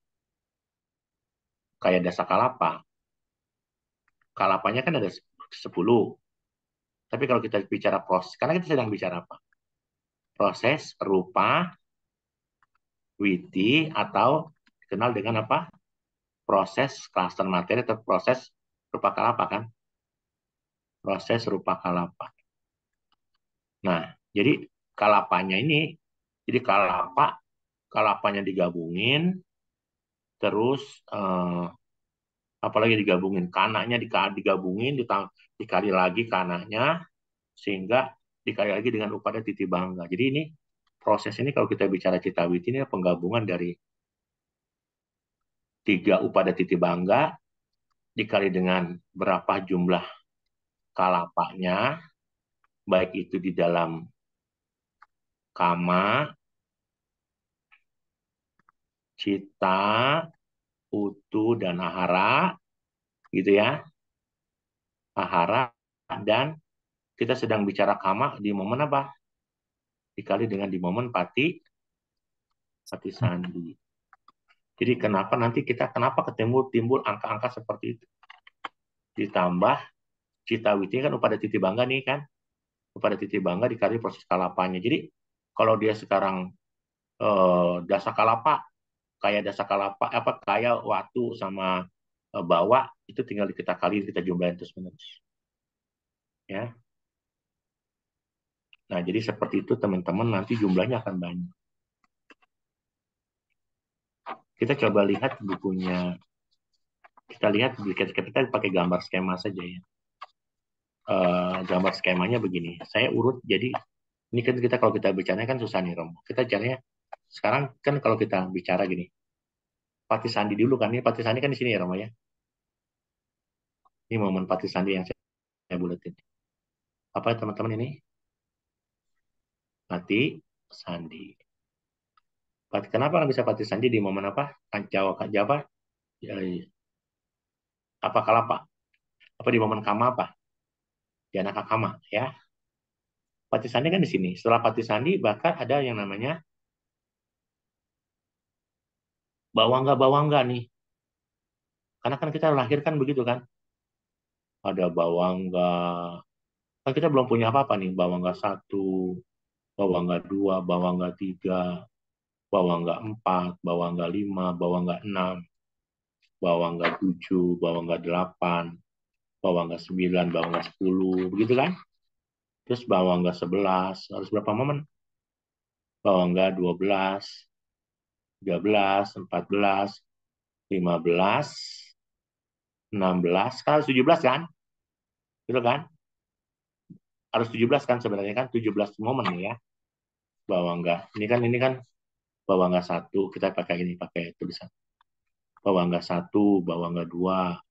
dasakalapa, kalapanya kan ada 10. Tapi kalau kita bicara proses, karena kita sedang bicara apa? Proses rupa witi atau dikenal dengan apa? Proses klaster materi atau proses rupa kalapa kan? Proses rupa kalapa. Nah, jadi kalapanya ini, jadi kalapanya digabungin, terus apalagi digabungin, kanaknya digabungin, dikali lagi kanaknya, sehingga dikali lagi dengan upada titi bangga. Jadi ini proses ini kalau kita bicara Citawiti ini penggabungan dari 3 upada titi bangga dikali dengan berapa jumlah kalapanya, baik itu di dalam kama, cita, utu, dan ahara, gitu ya. Ahara, dan kita sedang bicara kama di momen apa? Dikali dengan di momen pati sandi. Jadi kenapa timbul angka-angka seperti itu? Ditambah Citawiti kan upada titi bangga nih kan, upada titi bangga dikali proses kalapanya. Jadi kalau dia sekarang dasa kalapa kayak watu sama bawa itu tinggal kita kali, kita jumlahin terus menerus ya. Nah jadi seperti itu teman-teman, nanti jumlahnya akan banyak. Kita coba lihat bukunya, kita pakai gambar skema saja ya. Gambar skemanya begini, saya urut. Jadi ini kan kalau kita bicaranya kan susah nih Romo. Kita caranya sekarang kan kalau kita bicara gini, Pati Sandi dulu kan, ini Pati Sandi kan di sini ya Romo ya. Ini momen Pati Sandi yang saya buletin. Apa teman-teman ini? Pati Sandi. Kenapa nggak bisa Pati Sandi di momen apa? Jawa apa kalapa? Apa di momen kama apa? Di anak kama ya. Pati Sandi kan di sini. Setelah Pati Sandi bahkan ada yang namanya bawangga nih. Karena kan kita lahir kan begitu kan. Ada bawangga. Kan kita belum punya apa-apa nih. Bawangga 1, bawangga 2, bawangga 3, bawangga 4, bawangga 5, bawangga 6, bawangga 7, bawangga 8, bawangga 9, bawangga 10, begitu kan? Terus bawangga 11, harus berapa momen? Bawangga 12, 13, 14, 15, 16, kan harus 17 kan? Gitu kan? Harus 17 kan sebenarnya kan, 17 momen ya. Bawangga. Ini kan bawangga 1, kita pakai tulisan. Bawangga 1, bawangga 2,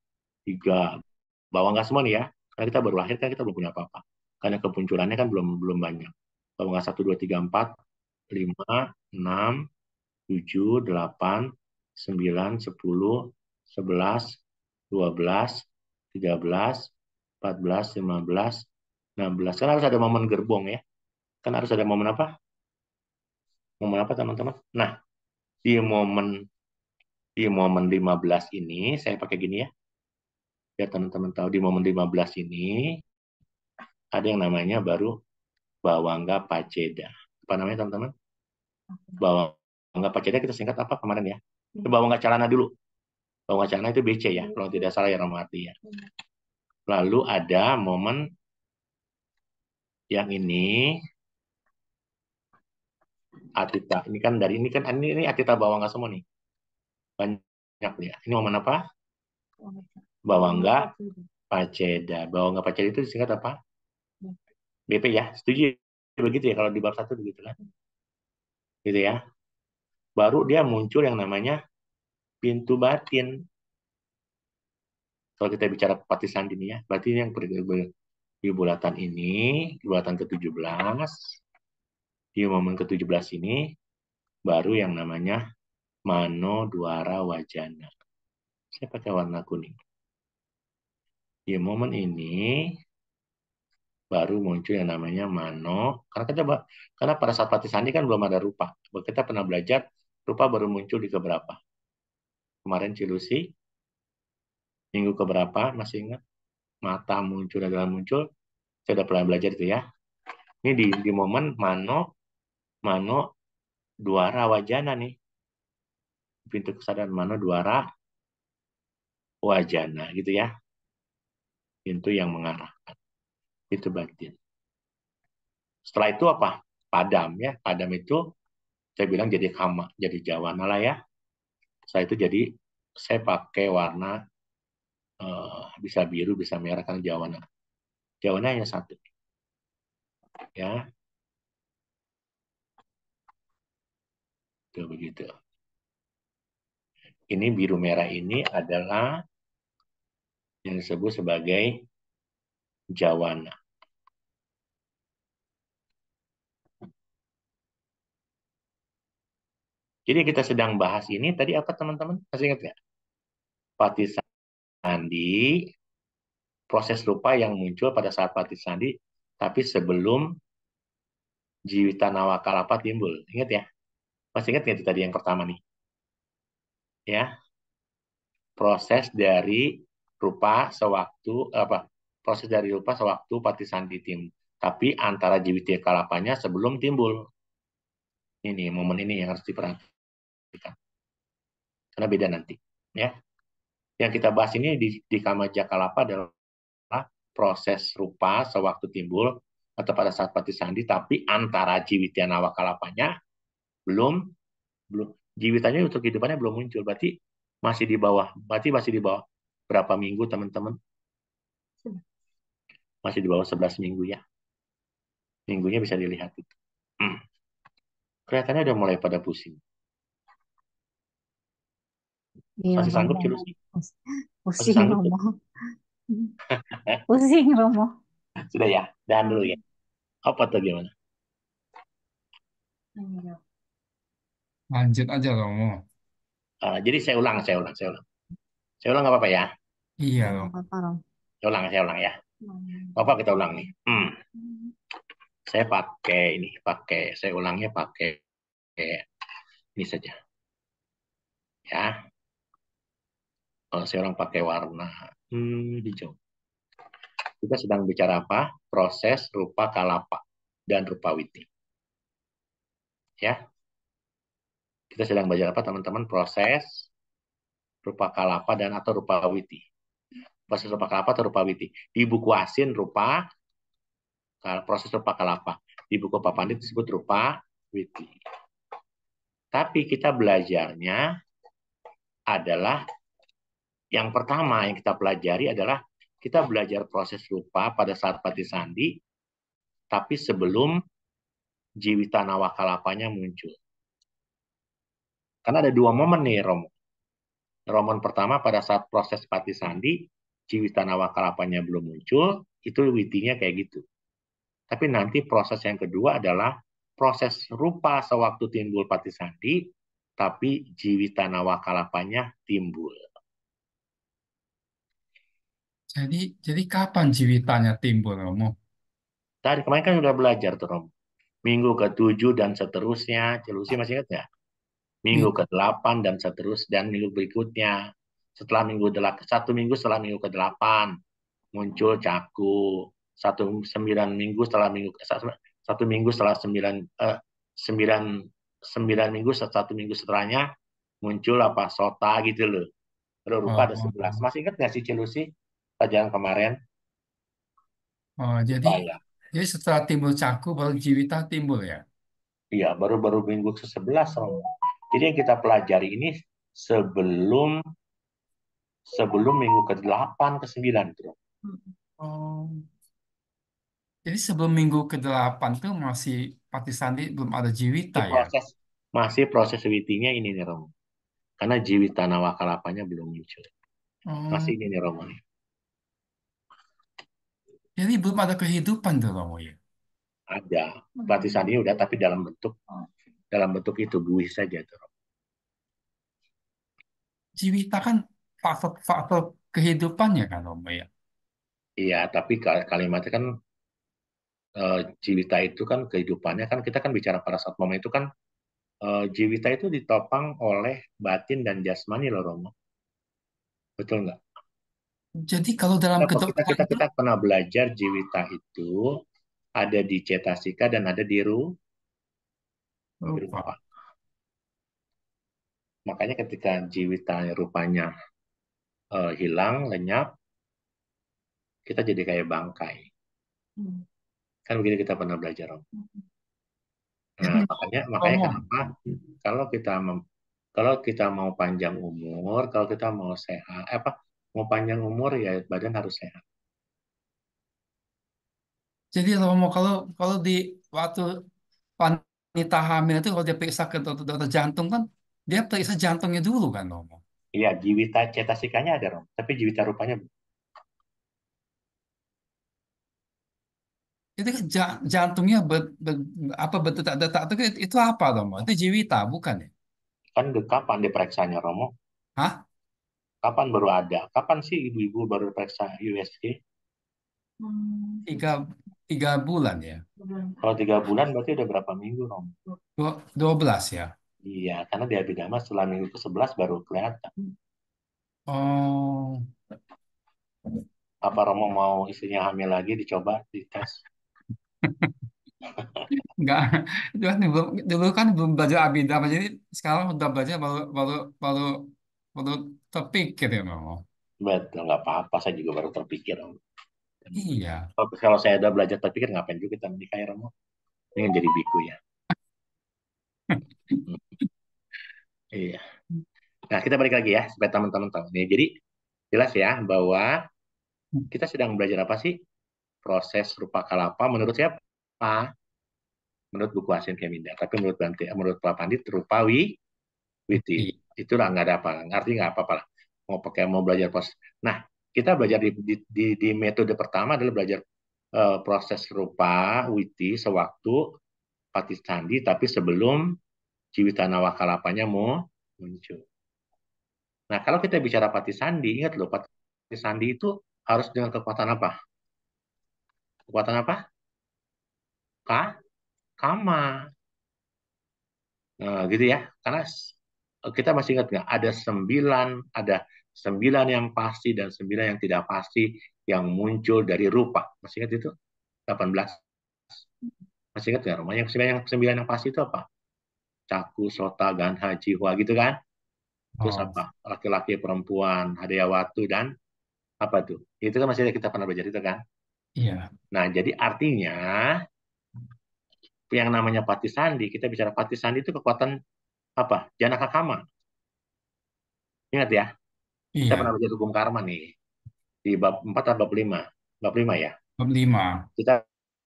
3, bawangga semua nih ya. Karena kita baru lahir kan, kita belum punya apa-apa. Karena kemunculannya kan belum banyak. Bawangga 1, 2, 3, 4, 5, 6, 7, 8, 9, 10, 11, 12, 13, 14, 15, 16. Kan harus ada momen gerbong ya. Kan harus ada momen apa? Momen apa teman-teman? Nah, di momen 15 ini, saya pakai gini ya. Biar teman-teman tahu, di momen 15 ini, ada yang namanya baru Bawangga Paceda. Apa namanya teman-teman? Bawangga Paceda kita singkat apa kemarin ya? Bawangga Calana dulu. Bawangga Calana itu BC ya, kalau tidak salah ya Ramati ya. Lalu ada momen yang ini, Atita. Ini Atita Bawangga semua nih. Banyak ya. Ini momen apa? Bawangga Paceda. Bawangga Paceda itu disingkat apa? BP ya. Setuju begitu ya kalau di bab 1 begitu kan? Gitu ya. Baru dia muncul yang namanya pintu batin. Kalau kita bicara Pati Sandi ini ya, berarti ini yang di bulatan ini, di bulatan ke-17, di momen ke-17 ini, baru yang namanya Mano Dwara Wajana. Saya pakai warna kuning. Di momen ini, baru muncul yang namanya Mano. Karena pada saat Pati Sandi kan belum ada rupa. Kita pernah belajar, rupa baru muncul di keberapa? Kemarin Cilusi, minggu keberapa? Masih ingat? mata muncul dan dalam muncul, saya udah pernah belajar itu ya. Ini di momen mano duara wajana nih, pintu kesadaran mano duara wajana gitu ya, pintu yang mengarah, itu batin. Setelah itu apa? Padam ya, padam itu saya bilang jadi kama, jadi jawana lah ya. Setelah itu jadi saya pakai warna bisa biru, bisa merah kan jawana. Jawana hanya satu ya, itu begitu. Ini biru merah ini adalah yang disebut sebagai jawana. Jadi kita sedang bahas ini tadi apa teman-teman? Masih ingat nggak? Patisandi, proses rupa yang muncul pada saat patisandi, tapi sebelum jiwita nawakalapa timbul. Ingat ya? Masih ingat nggak itu tadi yang pertama nih? Ya, proses dari rupa sewaktu apa? Proses dari rupa sewaktu patisandi timbul. Tapi antara jiwita kalapanya sebelum timbul. Ini momen ini yang harus diperhatikan. Karena beda nanti. Ya, yang kita bahas ini di Kamaja Kalapa adalah proses rupa sewaktu timbul atau pada saat patisandi, tapi antara jiwita nawakalapanya belum belum jiwitanya untuk kehidupannya belum muncul. Berarti masih di bawah. Berarti masih di bawah berapa minggu teman-teman? Masih di bawah 11 minggu ya. Minggunya bisa dilihat itu. Kelihatannya udah mulai pada pusing. Iya, Masih sanggup Romo. Cilusi? Masih Pusing, sanggup? Romo. Pusing, Romo. Sudah ya. Dan dulu ya. Apa tuh gimana? Lanjut aja Romo. Jadi saya ulang. Saya ulang nggak apa-apa ya? Iya Nggak Romo. apa-apa, Romo. Saya ulang ya. Apa kita ulang nih? Saya saya ulangnya pakai ini saja. Ya, kalau saya ulang pakai warna hijau. Kita sedang bicara apa? Proses rupa kalapa dan rupa witi. Ya, kita sedang belajar apa teman-teman? Proses rupa kalapa dan atau rupa witi. Proses rupa kalapa atau rupa witi. Di buku asin proses rupa kalapa. Di buku Papandi disebut rupa witi. Tapi kita belajarnya adalah yang pertama yang kita pelajari adalah kita belajar proses rupa pada saat patisandi, tapi sebelum jiwita nawakalapanya muncul. Karena ada dua momen nih, Romo. Momen pertama pada saat proses patisandi, jiwita nawakalapanya belum muncul, itu witinya kayak gitu. Tapi nanti proses yang kedua adalah proses rupa sewaktu timbul patisandi, tapi jiwita nawakalapanya timbul. Jadi kapan jiwitanya timbul Romo? Tadi kemarin kan sudah belajar tuh, Romo. Minggu ke-7 dan seterusnya. Cilusi masih ingat nggak? Minggu Iya. ke-8 dan seterusnya, dan minggu berikutnya. Setelah satu minggu setelah minggu ke-8 muncul caku. 9 minggu setelah satu minggu setelah 9 minggu, 1 minggu setelahnya muncul apa sota gitu loh. Lalu rupa ada 11. Oh, Masih ingat nggak sih Cilusi? Pelajaran kemarin? oh, jadi Lupa ya. jadi setelah timbul caku baru jiwita timbul ya? Iya, baru-baru minggu ke-11. Jadi yang kita pelajari ini sebelum sebelum minggu ke-8 ke-9 tuh. Oh, jadi sebelum minggu ke-8 tuh masih Patisandi belum ada jiwita Ini ya? masih proses witinya ini nih Romo. Karena jiwita nawakalapanya belum muncul. Masih Oh, ini nih Romo nih. jadi belum ada kehidupan tuh Romo ya? Ada pelatihan ini udah tapi dalam bentuk itu buih saja tuh. Romo. Jiwita kan faktor kehidupannya kan Romo ya? Iya, tapi kalimatnya kan jiwita itu kan kehidupannya kan kita kan bicara pada saat momen itu kan jiwita itu ditopang oleh batin dan jasmani loh Romo. Betul nggak? Jadi kalau dalam Nah, kalau kita kedokteran kita itu kita pernah belajar jiwita itu ada di cetasika dan ada di lupa. rupa. Makanya ketika jiwita rupanya hilang, lenyap, kita jadi kayak bangkai. Kan begitu kita pernah belajar, Om. Nah, Jadi makanya Romo, kenapa kalau kita kalau kita mau panjang umur, kalau kita mau sehat, mau panjang umur ya badan harus sehat. jadi Romo kalau kalau di waktu wanita hamil itu kalau dia periksa ke dokter jantung kan dia periksa jantungnya dulu kan Romo. Iya, jiwita cetasikanya ada, Rom. Tapi jiwita rupanya Itu kan jantungnya apa berdetak-detak itu apa Romo? Itu jiwita bukan ya? kan kapan diperiksanya, Romo? Hah? Kapan baru ada? Kapan sih ibu-ibu baru periksa USG? Tiga, 3 bulan ya? Kalau 3 bulan berarti udah berapa minggu, Rom? 12 ya? Iya, karena di Abhidhamma setelah minggu ke-11 baru kelihatan. Oh, Apa Romo mau istrinya hamil lagi dicoba dites? enggak. Dulu kan belum belajar abidama, jadi sekarang udah belajar baru baru terpikir ya Romo. Betul, nggak apa-apa. Saya juga baru terpikir, Om. Iya. Kalau saya udah belajar terpikir, ngapain juga kita menikah ya, Romo? Ini jadi biku ya. Hmm, iya. Nah, kita balik lagi ya, supaya teman-teman tahu. Nih, jadi jelas ya bahwa kita sedang belajar apa sih? Proses rupa kalapa menurut siapa? Menurut buku Asin Keminda. Tapi menurut Pak Pandit rupa witi. Iya. Itulah nggak ada apa, ngerti nggak apa-apa lah. Mau belajar proses. Nah, kita belajar di metode pertama adalah belajar proses rupa witi sewaktu Patisandi, tapi sebelum Ciwitanawa Kalapanya mau muncul. Nah, kalau kita bicara Patisandi, ingat loh, Patisandi itu harus dengan kekuatan apa? Kekuatan apa? Kama. Nah, gitu ya. Karena kita masih ingat nggak? Ada sembilan yang pasti dan 9 yang tidak pasti yang muncul dari rupa. Masih ingat itu? 18. Masih ingat nggak? Rumah yang 9 yang pasti itu apa? Caku, Sota, Ganha, Jiwa gitu kan? Terus Oh, apa? Laki-laki, perempuan, Hadayawatu, dan apa tuh? Itu kan masih ada kita pernah belajar itu kan? iya. Nah, jadi artinya yang namanya Patisandi, kita bicara Patisandi itu kekuatan apa? Janaka Kama. Ingat ya? Kita pernah Iya. belajar hukum karma nih. Di bab 4 atau bab 5? Bab 5 ya. Bab 5. Kita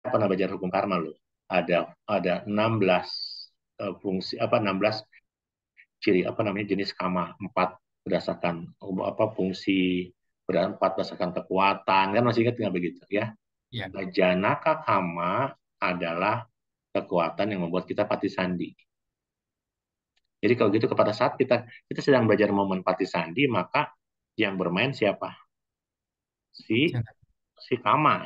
pernah belajar hukum karma loh. Ada 16 fungsi apa 16 ciri apa namanya jenis kama. 4 berdasarkan apa fungsi, 4 berdasarkan kekuatan. Kan masih ingat nggak begitu ya? Iya. Nah, Janaka kama adalah kekuatan yang membuat kita patisandi. Jadi kalau gitu kepada saat kita sedang belajar momen patisandi, maka yang bermain siapa? Si Jangan. si kama.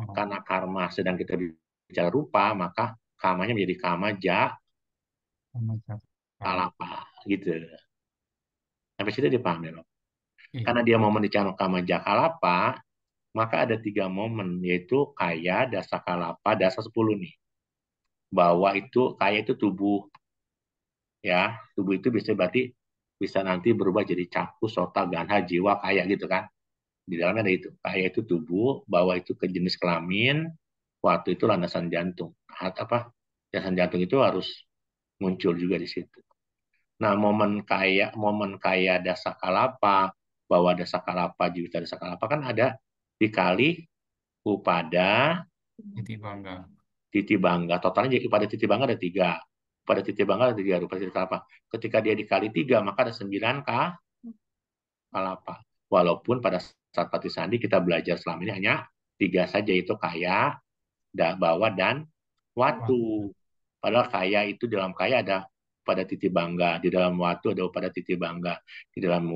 Oh, Karena karma sedang kita bicara rupa, maka kamanya menjadi kama sama Jakarta. kalapa gitu. Sampai situ dipahami loh. Iya. Karena dia momen di kama jakalapa, maka ada 3 momen, yaitu kaya, dasa kalapa, dasa 10 nih. Bahwa itu kaya itu tubuh, ya. Tubuh itu bisa berarti bisa nanti berubah jadi caku, sota, ganha, jiwa, kaya gitu kan. Di dalamnya ada itu. Kaya itu tubuh, bahwa itu ke jenis kelamin, waktu itu landasan jantung. Landasan jantung itu harus muncul juga di situ. Nah, momen kaya Dasakalapa, bahwa Dasakalapa, Jiwita Dasakalapa kan ada dikali Upada Jadi bangga. Titi Bangga. Totalnya jadi pada Titi Bangga ada 3. Pada Titi Bangga ada 3, rupa Titi Kalapa. Ketika dia dikali 3, maka ada 9 Kalapa. Walaupun pada saat Pati Sandi kita belajar selama ini hanya 3 saja, yaitu kaya, bawa, dan Wah, watu. Padahal kaya itu dalam kaya ada pada titi bangga, di dalam watu ada pada titi bangga, di dalam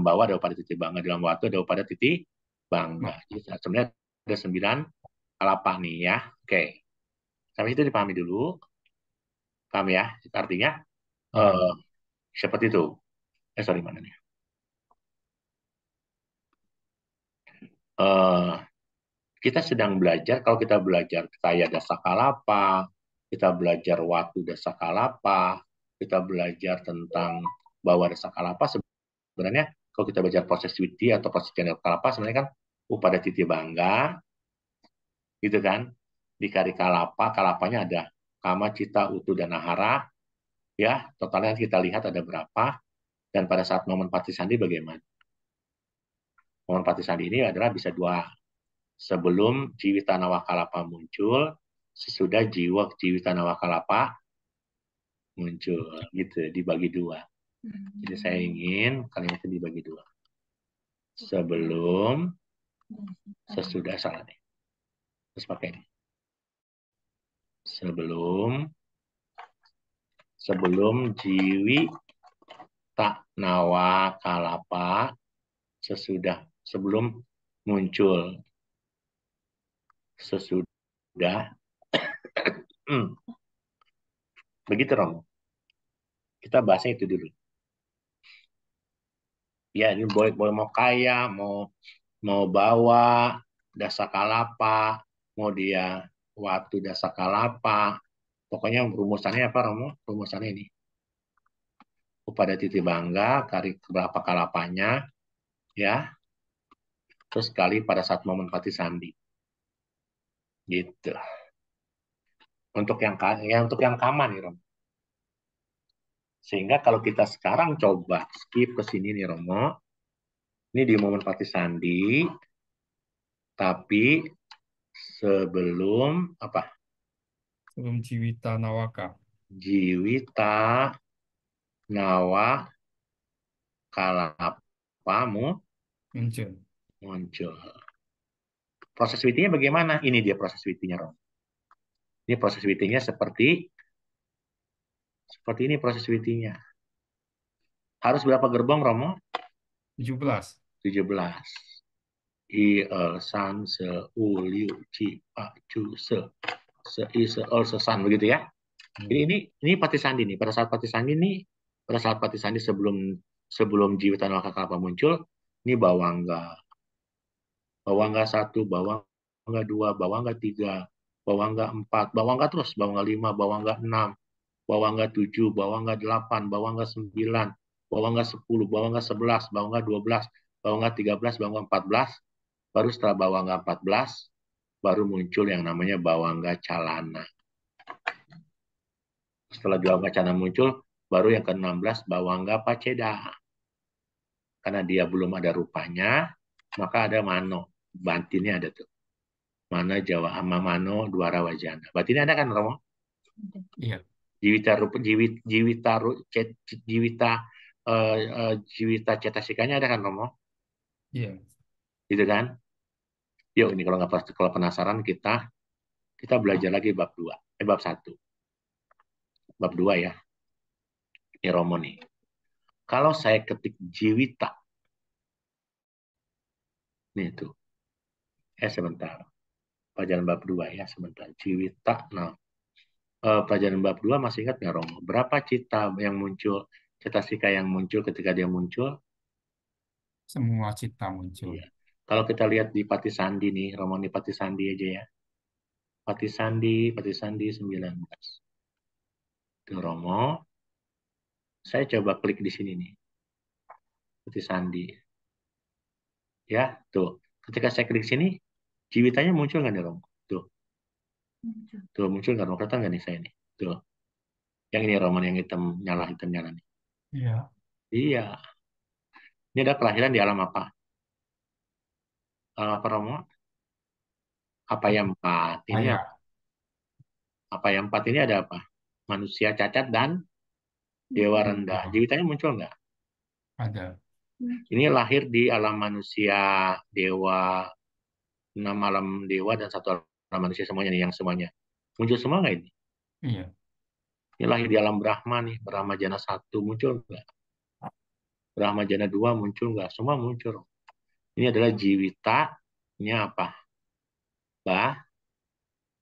bawah ada pada titi bangga, di dalam watu ada pada titi bangga. wah, Jadi sebenarnya ada 9 kalapa nih ya. Oke, sampai itu dipahami dulu, paham ya? Artinya paham. seperti itu. Sorry mana nih? eh, kita sedang belajar, kalau kita belajar kaya Dasakalapa, kita belajar Watu Dasakalapa, kita belajar tentang Bawa Dasakalapa, sebenarnya kalau kita belajar proses Witi atau proses Cendana Kalapa, sebenarnya kan Upada Titi Bangga, gitu kan. Di Kari Kalapa, Kalapanya ada Kama, Cita, Utu, dan Ahara. Ya, totalnya kita lihat ada berapa. Dan pada saat momen Patisandi bagaimana? Momen Patisandi ini adalah bisa dua. Sebelum Jiwita Nawakalapa muncul, sesudah Jiwita Nawakalapa muncul. Gitu, dibagi dua. Jadi saya ingin kalimat itu dibagi dua. Sebelum, sesudah, salah nih. Terus pakai ini. Sebelum Jiwita Nawakalapa, sebelum muncul, sesudah. Begitu, Romo. Kita bahasnya itu dulu. Ya, ini boleh mau kaya, mau bawa Dasakalapa, mau dia Watu Dasakalapa. Pokoknya rumusannya apa, Romo? Rumusannya ini. Upada Titi Bangga, kali berapa kalapanya, ya. Terus kali pada saat momen Patisandi. Gitu. Untuk yang kaman nih, Romo. Sehingga kalau kita sekarang coba skip ke sini nih, Romo. Ini di momen Patisandi, tapi sebelum apa? Sebelum Jiwita Nawaka Jiwita Nawa Kalapamu muncul. muncul. Proses witinya bagaimana? Ini dia proses witinya, Rom. Ini proses witinya seperti ini proses witinya. Harus berapa gerbong, Romo? 17. 17. I, san, se, u, liu, ci, pa, cu, se, i, se, se, san, begitu ya. Ini Patisandi nih. Pada saat Patisandi sebelum Jiwita Nawa Kalapa muncul, ini Bawangga. Bawangga 1, Bawangga 2, Bawangga 3, Bawangga 4, Bawangga terus, Bawangga 5, Bawangga 6, Bawangga 7, Bawangga 8, Bawangga 9, Bawangga 10, Bawangga 11, Bawangga 12, Bawangga 13, Bawangga 14. Baru setelah Bawangga 14, baru muncul yang namanya Bawangga Calana. Setelah Bawangga Calana muncul, baru yang ke-16 Bawangga Paceda. Karena dia belum ada rupanya, maka ada Mano. Batinnya ada tuh. Mana Jawa ama Mano Dwara Wajana. Batinnya ada kan, Romo? Iya. Jiwita Cetasikanya ada kan, Romo? Iya. Gitu kan? Yuk, ini kalau penasaran kita belajar lagi bab 2. Bab 1. Bab 2 ya. Ini Romo nih. Kalau saya ketik Jiwita. Nih tuh. Sebentar. Pelajaran bab 2 ya, sebentar. Jiwita. Nah, pelajaran bab 2 masih ingat nggak, Romo? Berapa cita yang muncul, cetasika yang muncul ketika dia muncul? Semua cita muncul. Iya. Kalau kita lihat di Patisandi nih, Romo, nih Patisandi aja ya. Patisandi 19. Tuh, Romo. Saya coba klik di sini nih. Patisandi. Ya, tuh. Ketika saya klik sini, Jiwitanya muncul nggak nih, Romo? Tuh. Tuh, muncul nggak, Romo? Kelihatan nggak nih saya nih? Tuh. Yang ini, Romo, yang hitam nyala nih. Iya. Iya. Ini ada kelahiran di alam apa? Alam apa, Romo? Apa yang 4? Ini Ayah. apa yang 4 ini ada apa? Manusia cacat dan dewa rendah. Jiwitanya muncul nggak? Ada. Ini lahir di alam manusia, dewa, 6 alam dewa dan 1 alam manusia semuanya nih, yang semuanya. Muncul semua nggak ini? Iya. Ini lahir di alam Brahma nih, Brahma Jana 1 muncul nggak? Brahma Jana 2 muncul nggak? Semua muncul. Ini adalah jiwitanya apa?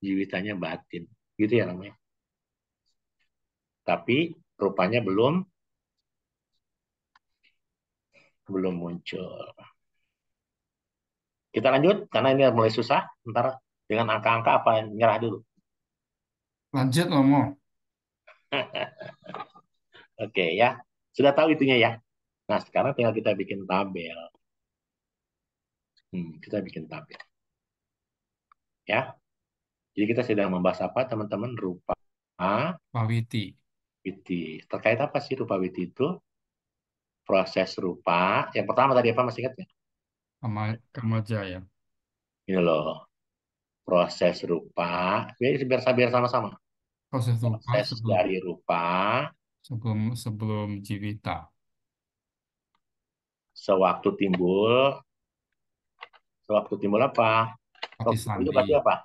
Jiwitanya batin. Gitu ya namanya. Tapi rupanya belum muncul. Kita lanjut karena ini mulai susah. Ntar dengan angka-angka apa nyerah dulu. Lanjut ngomong. Oke ya. Sudah tahu itunya ya. Nah, sekarang tinggal kita bikin tabel. Kita bikin tabel ya. Jadi kita sedang membahas apa, teman-teman? Rupa Pawiti. witi. Terkait apa sih rupa witi itu? Proses rupa. Yang pertama tadi apa, masih ingat ya? Kamaja ya. Ini loh, proses rupa. Biar sama-sama. Proses rupa Proses sebelum dari rupa sebelum sebelum Jiwita. sewaktu timbul. Sewaktu timbul apa? Pati Sewaktu timbul itu Sandi. berarti apa?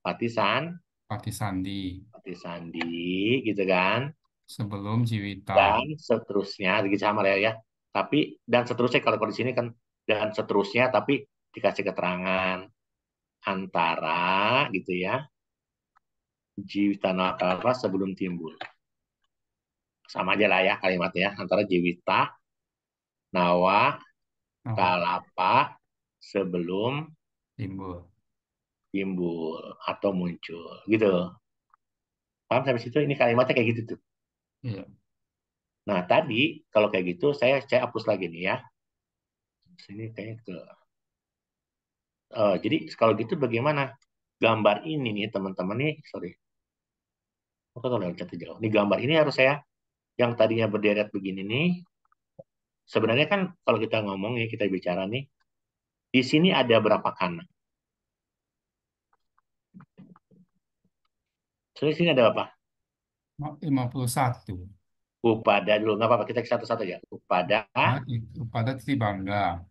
Patisan, Pati Sandi. patisandi, gitu kan? Sebelum Jiwita. Dan seterusnya, gitu sama ya. Tapi dan seterusnya kalau di sini kan dan seterusnya, tapi dikasih keterangan antara gitu ya. Jiwita Nakara sebelum timbul. Sama aja lah ya kalimatnya, antara Jiwita, Nawa, Apa? Kalapa sebelum Timbul. timbul atau muncul gitu. Paham sampai situ? Ini kalimatnya kayak gitu tuh. Iya. Nah, tadi kalau kayak gitu saya hapus lagi nih ya. Sini kayak ke jadi kalau gitu bagaimana gambar ini nih teman-teman nih, sorry. Aku tahu lewat jauh. Ini gambar ini harus saya yang tadinya berderet begini nih. Sebenarnya kan kalau kita ngomong ya, kita bicara nih, di sini ada berapa kanan? So, di sini ada apa? 51. Upada dulu, nggak apa-apa, kita satu-satu ya. Upada, Nah, itu pada titik bangga.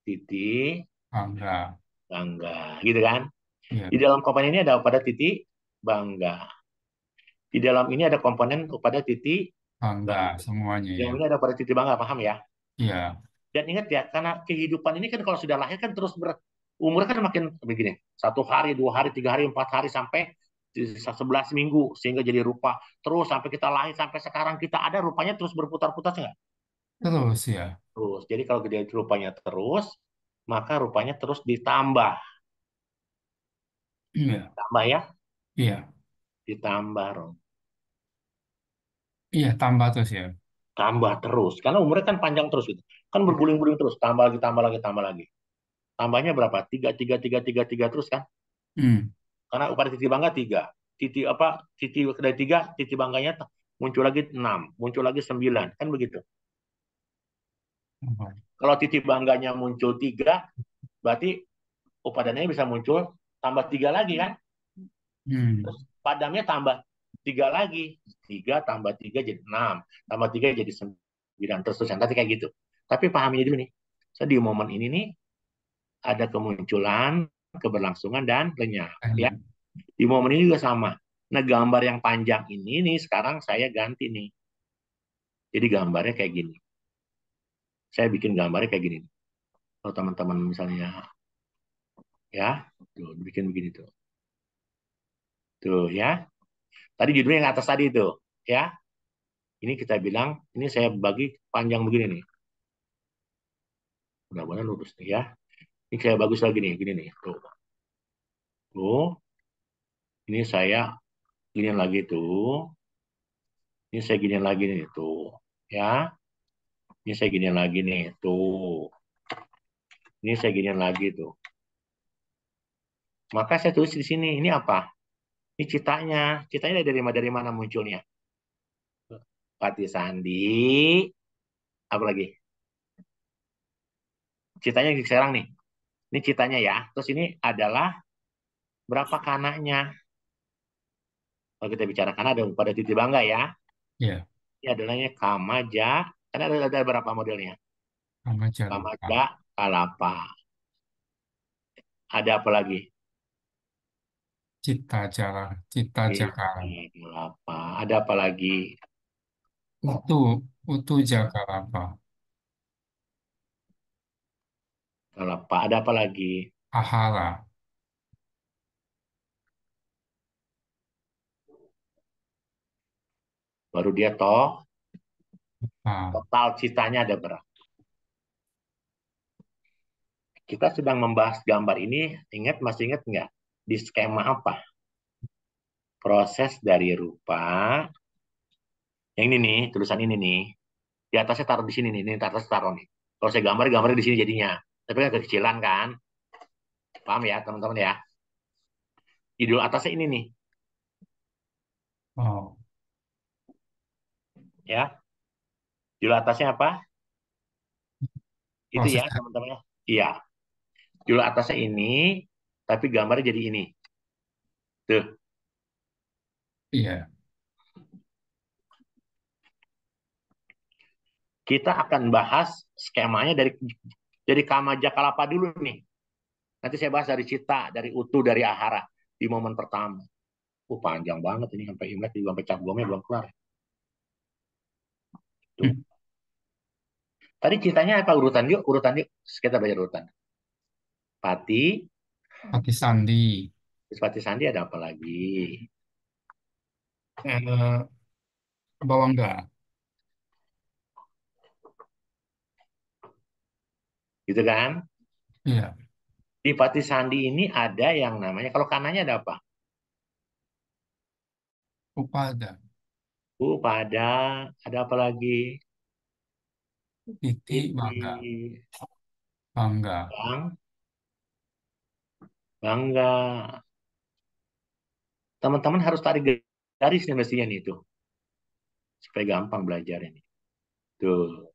titik, Bangga. bangga, gitu kan? Iya. Di dalam komponen ini ada upada titik, bangga. Di dalam ini ada komponen upada titik, Bangga bangga. semuanya Di ya. dalam ini ada upada titik, bangga, paham ya? Iya. Dan ingat ya, karena kehidupan ini kan kalau sudah lahir kan terus umurnya kan makin begini. 1 hari, 2 hari, 3 hari, 4 hari, sampai 11 minggu. Sehingga jadi rupa. Terus sampai kita lahir, sampai sekarang kita ada, rupanya terus berputar-putar nggak? Terus ya. Terus. Jadi kalau dia rupanya terus, maka rupanya terus ditambah. Iya. Tambah ya, Iya. ditambah. Rom. Iya, tambah terus ya. Tambah terus. Karena umurnya kan panjang terus gitu. Kan berguling-guling terus. Tambah lagi, tambah lagi, tambah lagi. Tambahnya berapa? Tiga, tiga, tiga, tiga, tiga terus kan? Hmm. Karena pada titik bangga 3. Titik apa? Titik dari 3, titik bangganya muncul lagi 6, muncul lagi 9, kan begitu. Kalau titik bangganya muncul 3, berarti upadannya bisa muncul tambah 3 lagi kan? Hmm. Terus padamnya tambah 3 lagi. 3 tambah 3 jadi 6, tambah 3 jadi 9, terus terusan. Nanti kayak gitu. Tapi pahami dulu nih. So, di momen ini nih ada kemunculan, keberlangsungan, dan lenyap. Ya. Di momen ini juga sama. Nah, gambar yang panjang ini nih sekarang saya ganti nih. Jadi gambarnya kayak gini. Saya bikin gambarnya kayak gini. Kalau teman-teman misalnya ya, tuh bikin begini tuh. Tuh ya. Tadi judulnya yang atas tadi itu, ya. Ini kita bilang, ini saya bagi panjang begini nih. Mudah-mudahan lurus nih ya. Ini saya bagus lagi nih, gini nih. Tuh. Tuh. Ini saya gini lagi tuh. Ini saya gini lagi nih tuh. Ya. Ini saya gini lagi nih tuh. Ini saya gini lagi tuh. Maka saya tulis di sini, ini apa? Ini citanya. Citanya dari mana munculnya? Pati Sandi. Apa lagi? Citanya sekarang nih. Ini citanya ya. Terus ini adalah berapa kanaknya. Kalau kita bicara kana ada pada titik bangga ya. Iya. Ini adalahnya Kamaja. Karena ada berapa modelnya? Sama Jalupa. Kamaja, Kalapa. Ada apa lagi? Cita Jakara. Kalapa. Ada apa lagi? Utu, Utu Jakarapa. Kalapa. Ada apa lagi? Ahara. Baru dia toh. Nah, Total citanya ada berapa? Kita sedang membahas gambar ini, masih ingat nggak? Di skema apa? Proses dari rupa, yang ini nih, tulisan ini nih, di atasnya taruh di sini nih, ini atas taruh nih. Kalau saya gambarnya di sini jadinya. Tapi kan kekecilan kan? Paham ya teman-teman ya? Judul atasnya ini nih, Oh, ya. Judul atasnya apa? Itu proses. ya teman-teman ya. Iya. Judul atasnya ini, tapi gambarnya jadi ini. Tuh, Iya. kita akan bahas skemanya dari Kama Jakalapa dulu nih. Nanti saya bahas dari Cita, dari Utu, dari Ahara di momen pertama. Panjang banget ini sampai Imlek juga sampai Cap Gomnya belum kelar. Tuh. Hmm. Tadi ceritanya apa urutan yuk? Urutan yuk. Kita belajar urutan. Pati, Pati Sandi. terus Pati Sandi ada apa lagi? Eh, Bawangga. Gitu kan? Iya. Di Pati Sandi ini ada yang namanya, kalau kanannya ada apa? Upada. Pada, ada apa lagi? Titi Titi, Bangga. Bangga. Bang, Bangga. Teman-teman harus tarik garis nih mestinya nih tuh. Supaya gampang belajar ini. Tuh,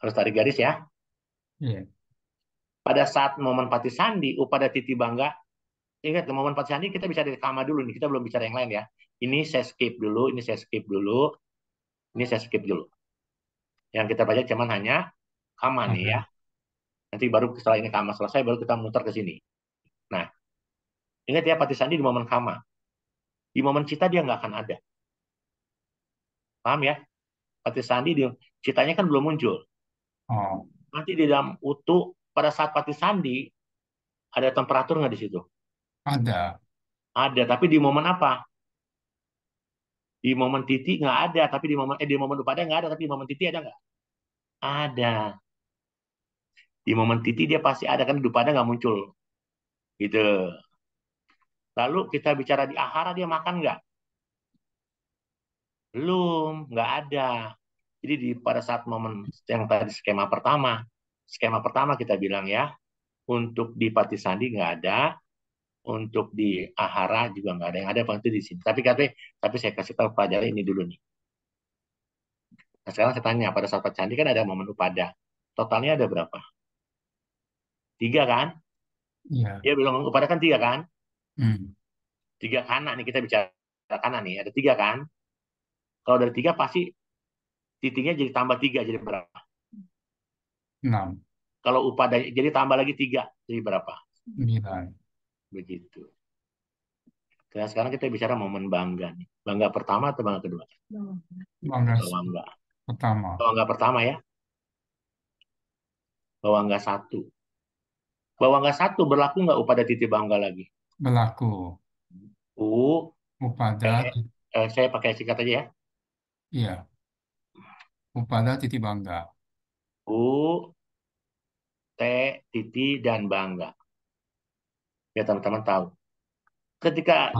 harus tarik garis ya. Iya. Pada saat momen Pati Sandi, Upada Titi Bangga, ingat momen Pati Sandi kita bisa dari Kama dulu nih, kita belum bicara yang lain ya. Ini saya skip dulu, ini saya skip dulu, ini saya skip dulu. Yang kita baca cuman hanya Kama nih ya. Oke. Nanti baru setelah ini Kama selesai, baru kita muter ke sini. Nah, ingat ya Pati Sandi di momen Kama. Di momen Cita dia nggak akan ada. Paham ya? Pati Sandi di Citanya kan belum muncul. Oh, Nanti di dalam Utu, pada saat Pati Sandi, ada temperatur nggak di situ? ada. Ada, tapi di momen apa? Di momen Titi nggak ada, tapi di momen Upada nggak ada, tapi di momen Titi ada nggak? Ada. Di momen Titi dia pasti ada, kan di Upada nggak muncul. Gitu. Lalu kita bicara di Ahara, dia makan nggak? Belum, nggak ada. Jadi pada saat momen yang tadi skema pertama kita bilang ya, untuk di Pati Sandi nggak ada, untuk di Ahara juga nggak ada, yang ada itu di sini. Tapi saya kasih tahu pelajaran ini dulu nih. Nah sekarang saya tanya, pada saat Pati Sandi kan ada momen Upada. Totalnya ada berapa? 3 kan? Iya. Ya bilang Upada kan 3 kan? Hmm. 3 kanan nih, kita bicara kanan nih, ada 3 kan? Kalau dari 3 pasti titiknya jadi tambah 3 jadi berapa? 6. Kalau Upada jadi tambah lagi 3 jadi berapa? 9. Begitu. Nah, sekarang kita bicara momen bangga nih. Bangga pertama atau bangga kedua? Bangga Bangga. pertama. Bangga pertama ya. Bangga 1. Bangga 1 berlaku nggak pada titik bangga lagi? Berlaku. U, Upada. saya pakai singkat aja ya. Iya. Upada Titi Bangga. U, T, titik, dan bangga. Ya teman-teman tahu. Ketika Ah,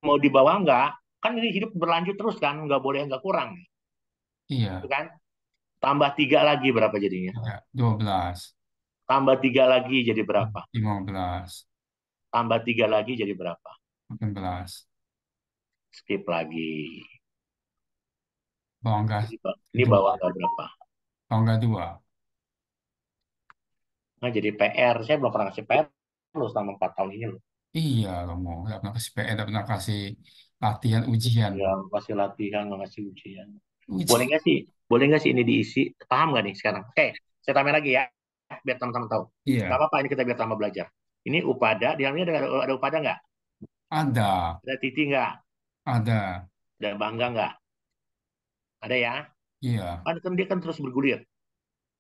mau dibawa nggak, kan ini hidup berlanjut terus kan, nggak boleh nggak kurang. Itu iya. kan? Tambah 3 lagi berapa jadinya? Iya. 12. Tambah 3 lagi jadi berapa? 15. Tambah 3 lagi jadi berapa? 18. Skip lagi. Bangga Ini 2. bawa nggak berapa? Bangga 2. Nah, jadi PR. Saya belum pernah ngasih PR loh selama 4 tahun ini loh. Iya, kamu nggak pernah kasih PR, nggak pernah kasih latihan ujian. Ya, kasih latihan, ngasih ujian. Boleh Uji. nggak sih? Boleh nggak sih ini diisi? Paham nggak nih sekarang? Oke, saya tambah lagi ya, biar teman-teman tahu. Gak Iya, apa-apa, ini kita biar tambah belajar. Ini Upada, di dalamnya ada Upada nggak? ada, Ada Titi nggak? ada. Ada Bangga nggak? Ada ya? Iya. Kan dia kan terus bergulir.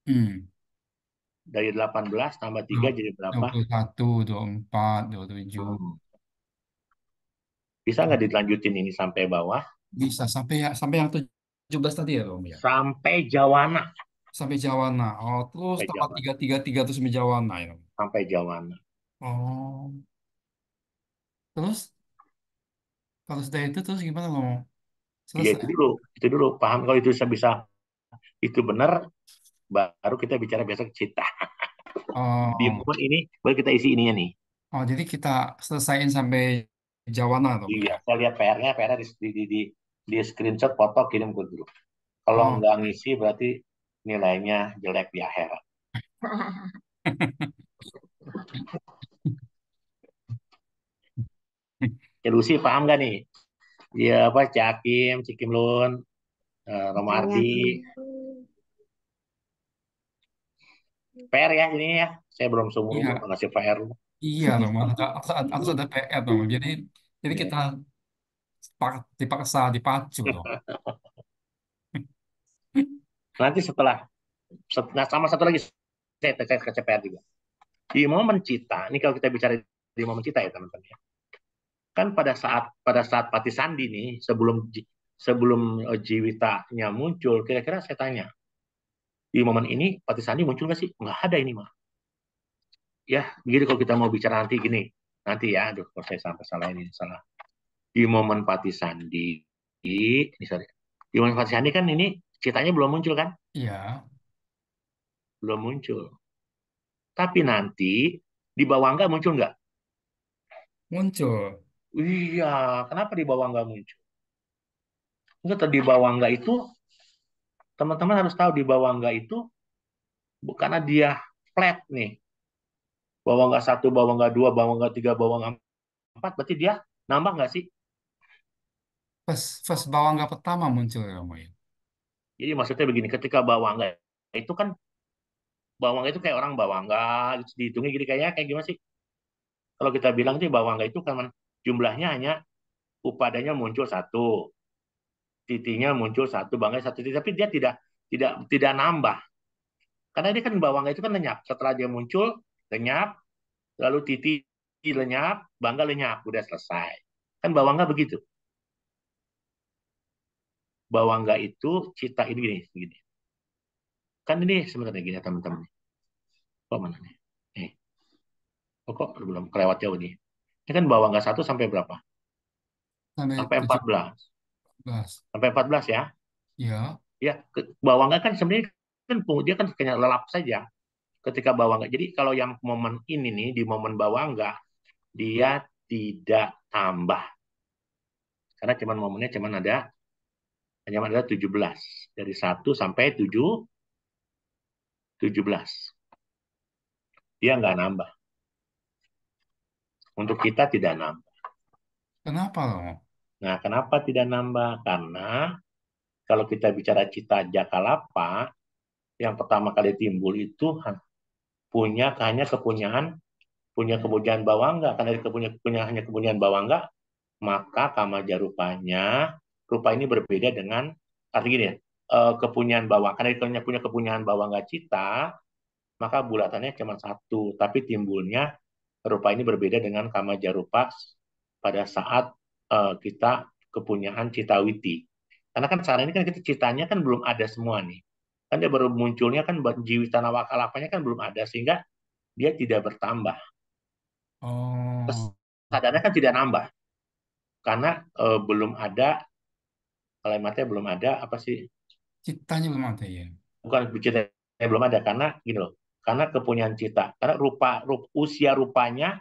Hmm. Dari 18 tambah 3 jadi berapa? 21, 24, 27. Hmm. Bisa nggak dilanjutin ini sampai bawah? Bisa sampai yang 17 tadi ya, Om ya. Sampai Jawana. Sampai Jawana. Oh, terus sampai tambah Jawana, 333 terus sampai Jawana ya. sampai Jawana. Oh, terus kalau sudah itu terus gimana lo mau Ya selesai? itu dulu paham kalau itu bisa itu benar, baru kita bicara besok cita. Di Oh, momen ini baru kita isi ininya nih. oh, jadi kita selesaiin sampai Jawana tuh Iya, ya. saya lihat PR-nya di screenshot foto kirim ke grup. Kalau Oh, nggak ngisi berarti nilainya jelek di akhirat. Ya Lucy paham nggak nih? Iya apa Cakim, Cikimlun, Tanya. Romardi, PR ya ini ya. Saya belum seumur umur iya, ngasih PR. iya dong, Mas. Harus ada PR dong. Jadi Ya. kita dipaksa, dipacu dong. Nanti nah sama satu lagi saya terkait ke CPR juga. Di momen cita, ini kalau kita bicara di momen cita ya teman-teman ya. Kan pada saat Pati Sandi nih sebelum Jiwitanya muncul, kira-kira saya tanya, di momen ini Pati Sandi muncul nggak sih? Nggak ada ini mah. Ya, begitu kalau kita mau bicara nanti gini. Nanti ya, aduh, kalau saya sampai salah ini salah. Di momen Pati Sandi, ini sorry. Di momen Pati Sandi kan ini citanya belum muncul kan? Iya, Belum muncul. Tapi nanti di bawah nggak muncul nggak? muncul. Iya, kenapa di bawah nggak muncul? Enggak, di bawah nggak itu, teman-teman harus tahu di bawah nggak itu, karena dia flat nih. Bawah nggak satu, bawah nggak dua, bawah nggak tiga, bawah nggak empat, berarti dia nambah nggak sih? First bawangga pertama muncul ya, Moy. Jadi maksudnya begini, ketika bawah nggak itu kan bawah nggak itu kayak orang bawah nggak, gitu, dihitungnya gini kayak gimana sih? Kalau kita bilang sih bawah nggak itu kan jumlahnya hanya upadanya muncul satu, titinya muncul satu, bangga satu titik, tapi dia tidak nambah. Karena dia kan bawah nggak itu kan lenyap. Setelah dia muncul, lenyap, lalu titi lenyap, bangga lenyap, udah selesai. Kan bawah nggak begitu. Bawah nggak itu cita ini gini, gini. Kan ini sebenarnya gini teman-teman. Kok mana nih? Kok belum kelewat jauh nih. Ini kan bawah nggak satu sampai berapa? Sampai Sampai 14. 17. Sampai 14 ya. Ya, Ya, bawah nggak kan sebenarnya kan dia kan kayak lelap saja ketika bawah nggak. Jadi kalau yang momen ini nih di momen bawah nggak dia tidak tambah karena cuman momennya cuman ada hanya ada 17 dari 1 sampai 17 dia nggak nambah untuk kita tidak nambah. kenapa loh? Nah, kenapa tidak nambah? Karena kalau kita bicara cita Jakalapa yang pertama kali timbul itu hanya punya kepunyaan Bawangga. Karena dari hanya kepunyaan Bawangga, maka Kamaja rupa ini berbeda dengan artinya gini ya, kepunyaan Bawang. Karena dia punya kepunyaan Bawangga Cita, maka bulatannya cuma satu, tapi timbulnya rupa ini berbeda dengan Kamaja rupa pada saat kita kepunyaan Citawiti. Karena kan saat ini kan kita citanya kan belum ada semua nih. Kan dia baru munculnya kan Jiwita Nawakalapanya kan belum ada sehingga dia tidak bertambah. Oh, Kesadarannya kan tidak nambah karena belum ada kalimatnya belum ada apa sih? citanya belum ada ya. Bukan cita belum ada karena gini loh. Karena kepunyaan cita. Karena usia rupanya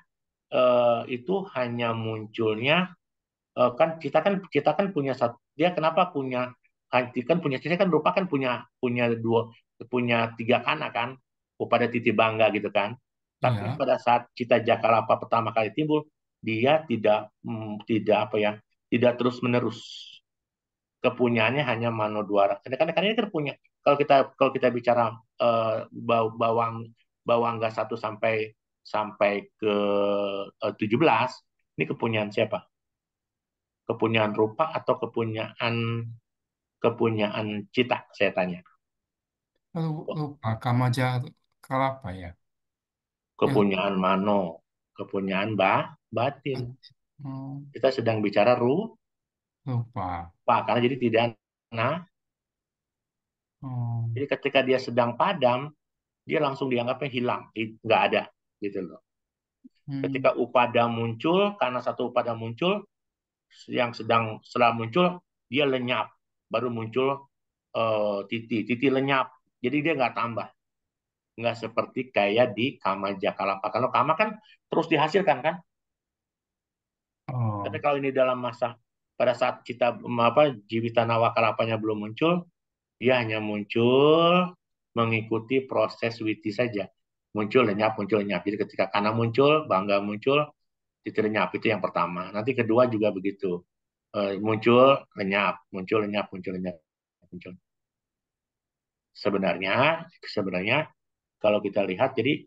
itu hanya munculnya kan kita kan punya satu dia kenapa punya kan punya cita kan rupa kan punya punya punya tiga kanak kan pada titik bangga gitu kan. Tapi Iya, pada saat cita Jakalapa pertama kali timbul dia tidak apa ya tidak terus menerus kepunyaannya hanya Manodwara. Karena ini kan punya kalau kita bicara bawang bawangga 1 sampai ke 17 ini kepunyaan siapa? Kepunyaan rupa atau kepunyaan cita saya tanya. lupa Kamaja Kalapa ya. Ya, Kepunyaan mano, kepunyaan batin. oh, Kita sedang bicara lupa. rupa karena jadi tidak nah Oh. Jadi ketika dia sedang padam, dia langsung dianggapnya hilang, nggak ada gitu loh. Ketika upada muncul, karena satu upada muncul, yang setelah muncul dia lenyap, baru muncul titi lenyap, jadi dia nggak tambah, nggak seperti kayak di kama jakalapa. Kalau kama kan terus dihasilkan kan, Oh. tapi kalau ini dalam masa pada saat kita Jivita Nawakalapanya belum muncul, dia hanya muncul mengikuti proses witi saja, muncul lenyap, muncul lenyap. Jadi ketika kana muncul, bangga muncul, titi lenyap, itu yang pertama. Nanti kedua juga begitu. Muncul lenyap, muncul lenyap, muncul lenyap, muncul. Sebenarnya kalau kita lihat, jadi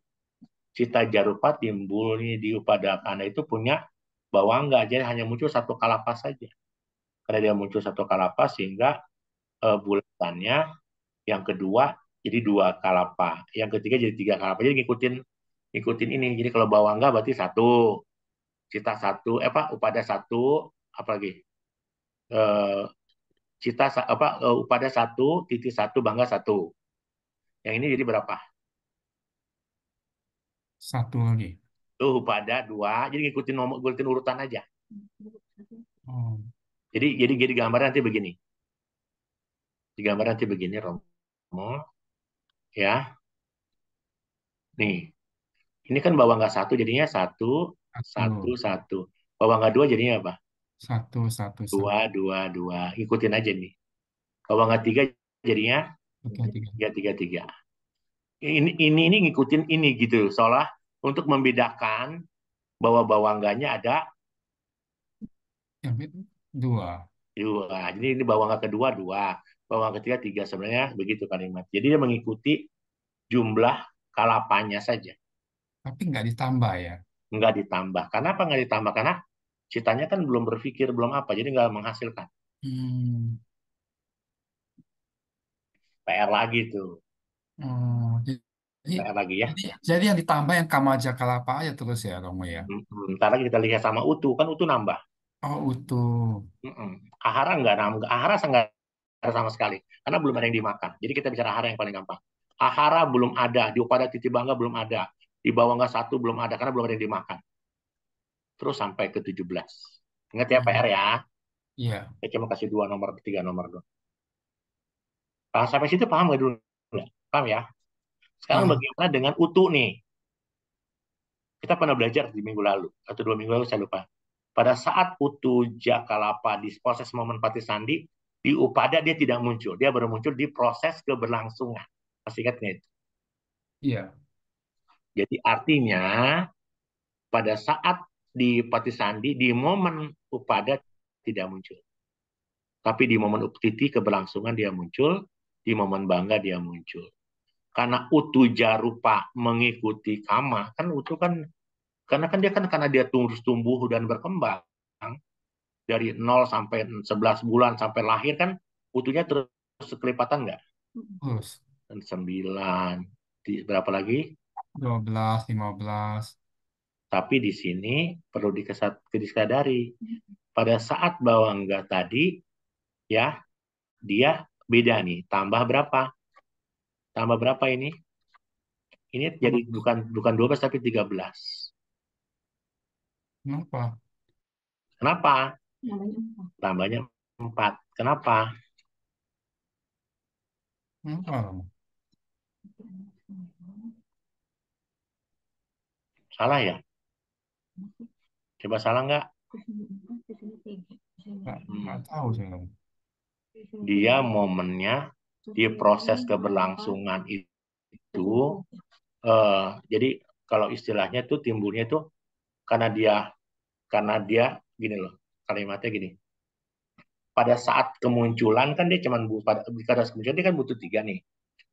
Cita Jarupa timbul di Upadakana itu punya bawangga, jadi hanya muncul satu kalapas saja. Karena dia muncul satu kalapas sehingga bulatannya yang kedua jadi dua kalapa, yang ketiga jadi tiga kalapa. Jadi ngikutin ini. Jadi kalau bawangga berarti satu, Cita satu, Upada satu, apalagi Upada satu, Titi satu, Bangga satu. Yang ini jadi berapa? Satu lagi. Tuh Upada dua, jadi ngikutin urutan aja. Oh. Jadi gambarnya nanti begini. Digambar nanti begini, Romo. Ya, nih. Ini kan bawangga satu, jadinya satu, satu, Satu. satu. Bawangga dua jadinya apa? Satu, satu, satu. Dua, dua, dua. Ikutin aja nih. Bawangga tiga jadinya Oke, tiga. tiga, tiga, tiga. Ini ngikutin ini gitu. Seolah untuk membedakan bahwa bawangganya ada Yang dua. dua. Jadi ini bawangga kedua dua, bawangga ketiga tiga. Sebenarnya begitu kalimat. Jadi dia mengikuti jumlah kalapanya saja, Tapi nggak ditambah ya. nggak ditambah. Kenapa nggak ditambah? Karena citanya kan belum berpikir, belum apa, jadi nggak menghasilkan. Hmm. PR lagi tuh, Oh, jadi, PR lagi ya. jadi yang ditambah yang Kamaja Kalapa aja terus ya, Romo ya. Ntar lagi kita lihat sama Utu, kan Utu nambah. Oh, utuh. Ahara nggak nambah, Ahara nggak ada sama sekali, karena belum ada yang dimakan. Jadi kita bicara Ahara yang paling gampang. Ahara belum ada, di Upada Titi Bangga belum ada, di Bawangga satu belum ada, karena belum ada yang dimakan. Terus sampai ke 17. Ingat ya PR ya, Iya. saya cuma kasih 2 nomor, 3 nomor doang. Sampai situ paham nggak dulu? Paham ya? Sekarang Paham. bagaimana dengan Utu nih? Kita pernah belajar di minggu lalu, atau 2 minggu lalu, saya lupa. Pada saat Utu Jakalapa di proses momen Patisandi, di Upada dia tidak muncul. Dia baru muncul di proses keberlangsungan. Masih ingat nggak itu? Iya. Jadi artinya, pada saat di Patisandi, di momen Upada tidak muncul. Tapi di momen Uptiti keberlangsungan dia muncul, di momen Bangga dia muncul. Karena Utu Jarupa mengikuti Kama, kan Utu kan karena dia terus tumbuh dan berkembang dari 0 sampai 11 bulan sampai lahir, kan utuhnya terus kelipatan nggak? Terus. Dan 9, berapa lagi? 12, 15. Tapi di sini perlu disadari, pada saat bawangga tadi ya, dia beda nih, tambah berapa? Tambah berapa ini? Ini jadi bukan 12 tapi 13. Kenapa? Kenapa? Tambahnya 4. Kenapa? Kenapa, Romo? Salah ya? Coba salah nggak? Nggak tahu sih, Romo. Dia momennya di proses keberlangsungan itu, jadi kalau istilahnya tuh timbulnya tuh karena dia gini loh, kalimatnya gini. Pada saat kemunculan kan dia pada kemunculan dia kan butuh 3 nih.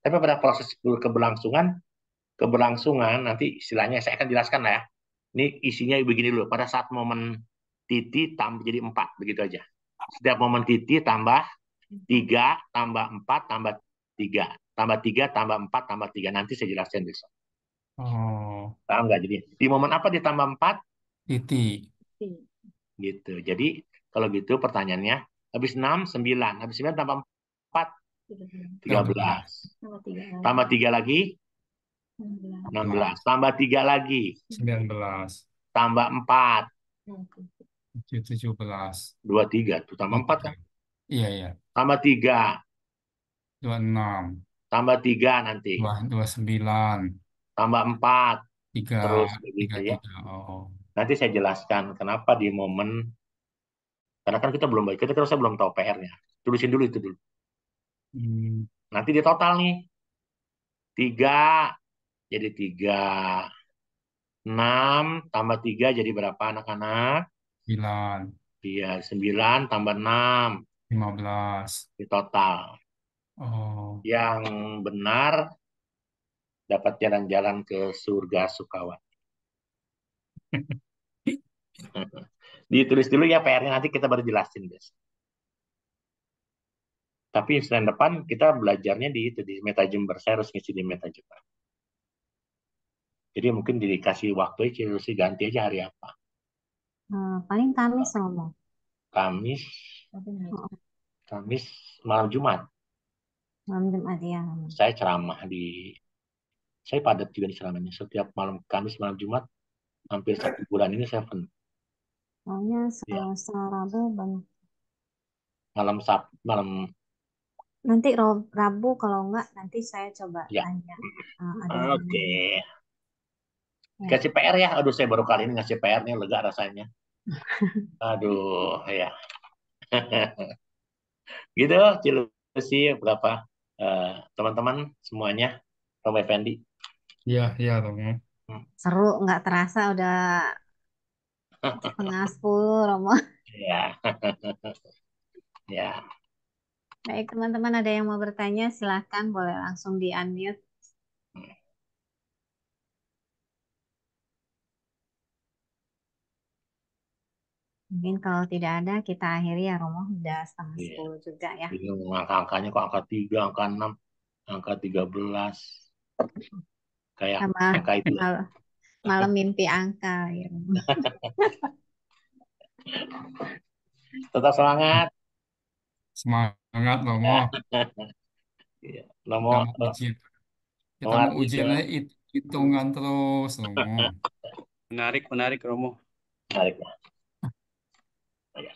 Tapi pada proses keberlangsungan nanti istilahnya saya akan jelaskan lah ya. Ini isinya begini dulu. Pada saat momen titi tambah jadi 4, begitu aja. Setiap momen titi tambah 3, tambah 4, tambah 3. Tambah 3, tambah 4, tambah 3. Nanti saya jelaskan besok. Oh, Paham nggak? Jadi di momen apa ditambah 4? titik. Gitu. Jadi kalau gitu pertanyaannya, habis 6, 9. Habis 9 tambah 4, 13. 13. Tambah 3 lagi, 16. Tambah 3 lagi, 19, tambah 4, 17, 23. Tuh tambah 4 kan? iya iya, Tambah 3, 26, tambah 3 nanti. 29, Tambah 4, 3, terus 3, begitu ya. 3. Oh, Nanti saya jelaskan kenapa di momen, karena kan kita belum baik, kita terus belum tahu PR-nya. Tulisin dulu itu dulu. hmm, Nanti di total nih, 3 jadi 3. 6 tambah 3 jadi berapa anak-anak? 9, Iya, 9 tambah 6 15. di total. Oh, Yang benar dapat jalan-jalan ke surga Sukawati. Ditulis dulu ya PR-nya, nanti kita baru jelasin, guys. Tapi senin depan kita belajarnya di itu di Meta Jember. Saya harus ngisi di Meta Jember. Jadi mungkin dikasih waktu aja, ganti aja hari apa. Paling Kamis Romo. Kamis, Oh, Kamis malam Jumat. malam Jumat ya. Saya ceramah saya padat juga di ceramahnya. Setiap malam Kamis, malam Jumat, hampir 1 bulan ini saya penuh. Soalnya Ya, Selasa Rabu banyak. malam Sabtu, malam Nanti Rabu kalau enggak nanti saya coba ya. tanya. Ada yang Oke. ya. Kasih PR ya. Aduh, saya baru kali ini ngasih PR-nya lega rasanya. Aduh, ya. Gitu, sih berapa teman-teman semuanya, Romo Effendi. iya iya Romo. Hmm. Seru nggak terasa udah setengah 10 Romo. Ya, ya. Baik teman-teman ada yang mau bertanya silahkan boleh langsung di unmute. Mungkin kalau tidak ada kita akhiri ya Romo udah setengah Iya. 10 juga ya. Ini angka-angkanya kok angka 3, angka 6, angka 13. Kayak Sama angka itu ya. malam mimpi angka ya Romo. Tetap semangat. Semangat Romo. Iya. Kita mau ujian. Kita mau Ardi ke ujiannya hitungan terus Romo. Menarik, menarik Romo. menarik ya. Ya.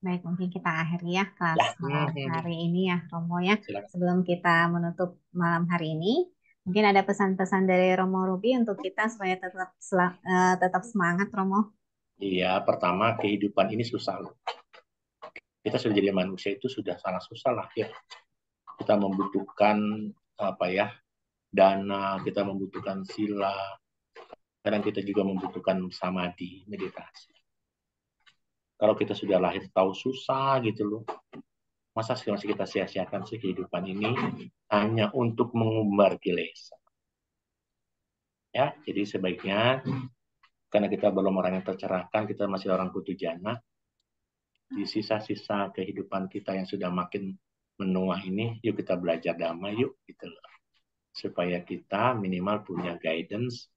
Baik, mungkin kita akhiri ya kelas Ya. malam hari ini ya, Romo ya. Silakan. Sebelum kita menutup malam hari ini, mungkin ada pesan-pesan dari Romo Ruby untuk kita supaya tetap semangat, Romo. Iya, pertama kehidupan ini susah loh. Kita sudah jadi manusia itu sudah sangat susah lah ya. Kita membutuhkan apa ya, dana, kita membutuhkan sila, kadang kita juga membutuhkan samadhi, meditasi. Kalau kita sudah lahir tahu susah gitu loh, masa masih kita sia-siakan sih kehidupan ini hanya untuk mengumbar kilesa. Ya, jadi sebaiknya karena kita belum orang yang tercerahkan, kita masih orang putu jana, di sisa-sisa kehidupan kita yang sudah makin menua ini, yuk kita belajar dhamma yuk gitu loh. Supaya kita minimal punya guidance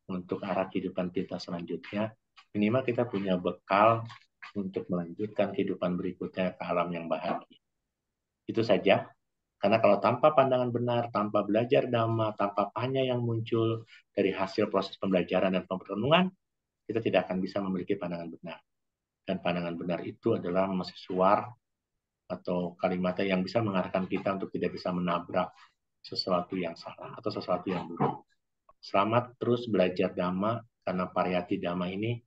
untuk arah kehidupan kita selanjutnya. Minimal kita punya bekal untuk melanjutkan kehidupan berikutnya ke alam yang bahagia. Itu saja. Karena kalau tanpa pandangan benar, tanpa belajar dhamma, tanpa panya yang muncul dari hasil proses pembelajaran dan perenungan, kita tidak akan bisa memiliki pandangan benar. Dan pandangan benar itu adalah suar atau kalimat yang bisa mengarahkan kita untuk tidak bisa menabrak sesuatu yang salah atau sesuatu yang buruk. Selamat terus belajar dhamma, karena pariyati dhamma ini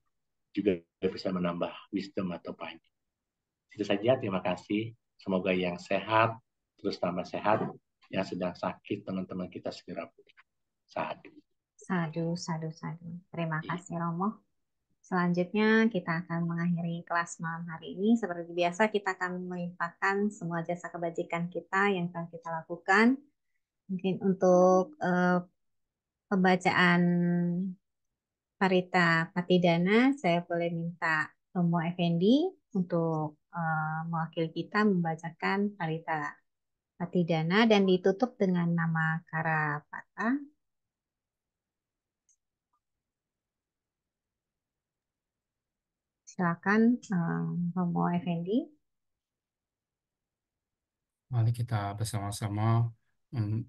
juga bisa menambah wisdom atau panya. Itu saja, terima kasih. Semoga yang sehat terus tambah sehat, yang sedang sakit teman-teman kita segera pulih. Sadu. Sadu, sadu, sadu. Terima Iya. kasih, Romo. Selanjutnya kita akan mengakhiri kelas malam hari ini. Seperti biasa kita akan melimpahkan semua jasa kebajikan kita yang telah kita lakukan. Mungkin untuk pembacaan Parita Patidana, saya boleh minta Romo Effendi untuk mewakili kita membacakan Parita Patidana dan ditutup dengan nama Karapata. Silakan Romo Effendi. Mari kita bersama-sama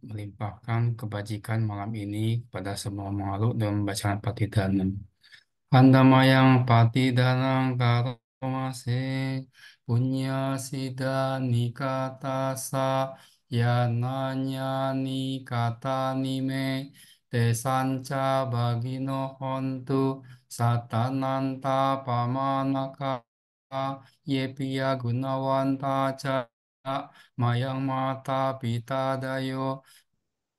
melimpahkan kebajikan malam ini kepada semua makhluk dengan bacaan Patidana. Andamayang Patidanang Karomase Punya Sida Nikatasa Yananya Nikata Nime Desanca Bagino Hontu Satananta Pamanaka Yepia Gunawanta Ca Mayang Mata Pitadayo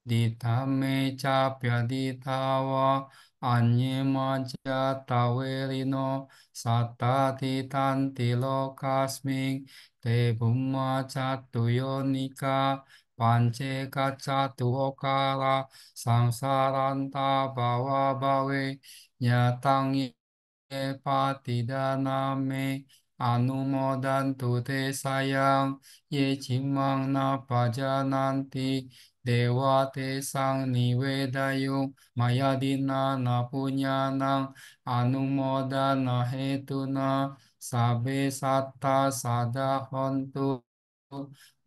Ditame capya ditawa anyemaja tawerino satta titanti lokasming te bumma catuyonika pance kacatu okara sangsaranta bawa bawe nyatang patidaname anumodantu te sayang ye cimang na pajananti dewa te sang niwedayung mayadina na punyanang anumodana hetuna sabe satta sadahontu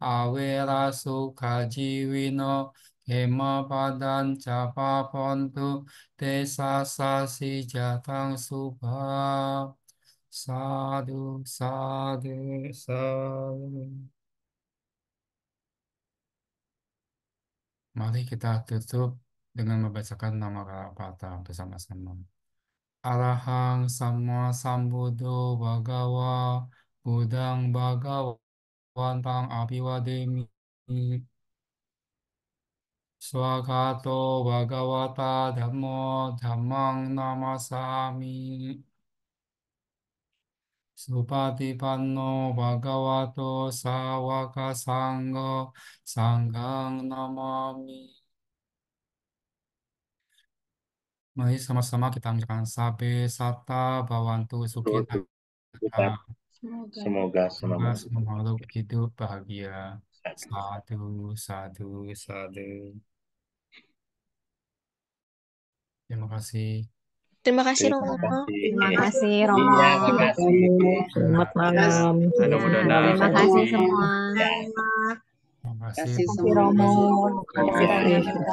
awera sukha jiwino hema padan capa pontu desa sasi jatang subha sadu sadu sadu. Mari kita tutup dengan membacakan nama Rabbata bersama-sama. Arahang Sama Sambuddho Bhagawa Budang Bhagawantang Abhiwademi Swagato Bhagawata Dhammo Dhammang Namasami Supatipanno Bhagavato Sawaka Sangho Sanghang Namami. Mari sama-sama kita mengucapkan sabe sata bawantu sukita. Kita semoga Semoga semua semua makhluk hidup bahagia. sehat. Sadu, sadu, sadu. Terima kasih. Terima kasih Terima Romo. kasih. Terima kasih Romo. Iya, makasih. Selamat malam. Ada Ya, Udana, terima Pak kasih Budi. semua. Ya, Terima kasih. kasih Terima kasih semua. Romo. Terima Terima kasih. kasih.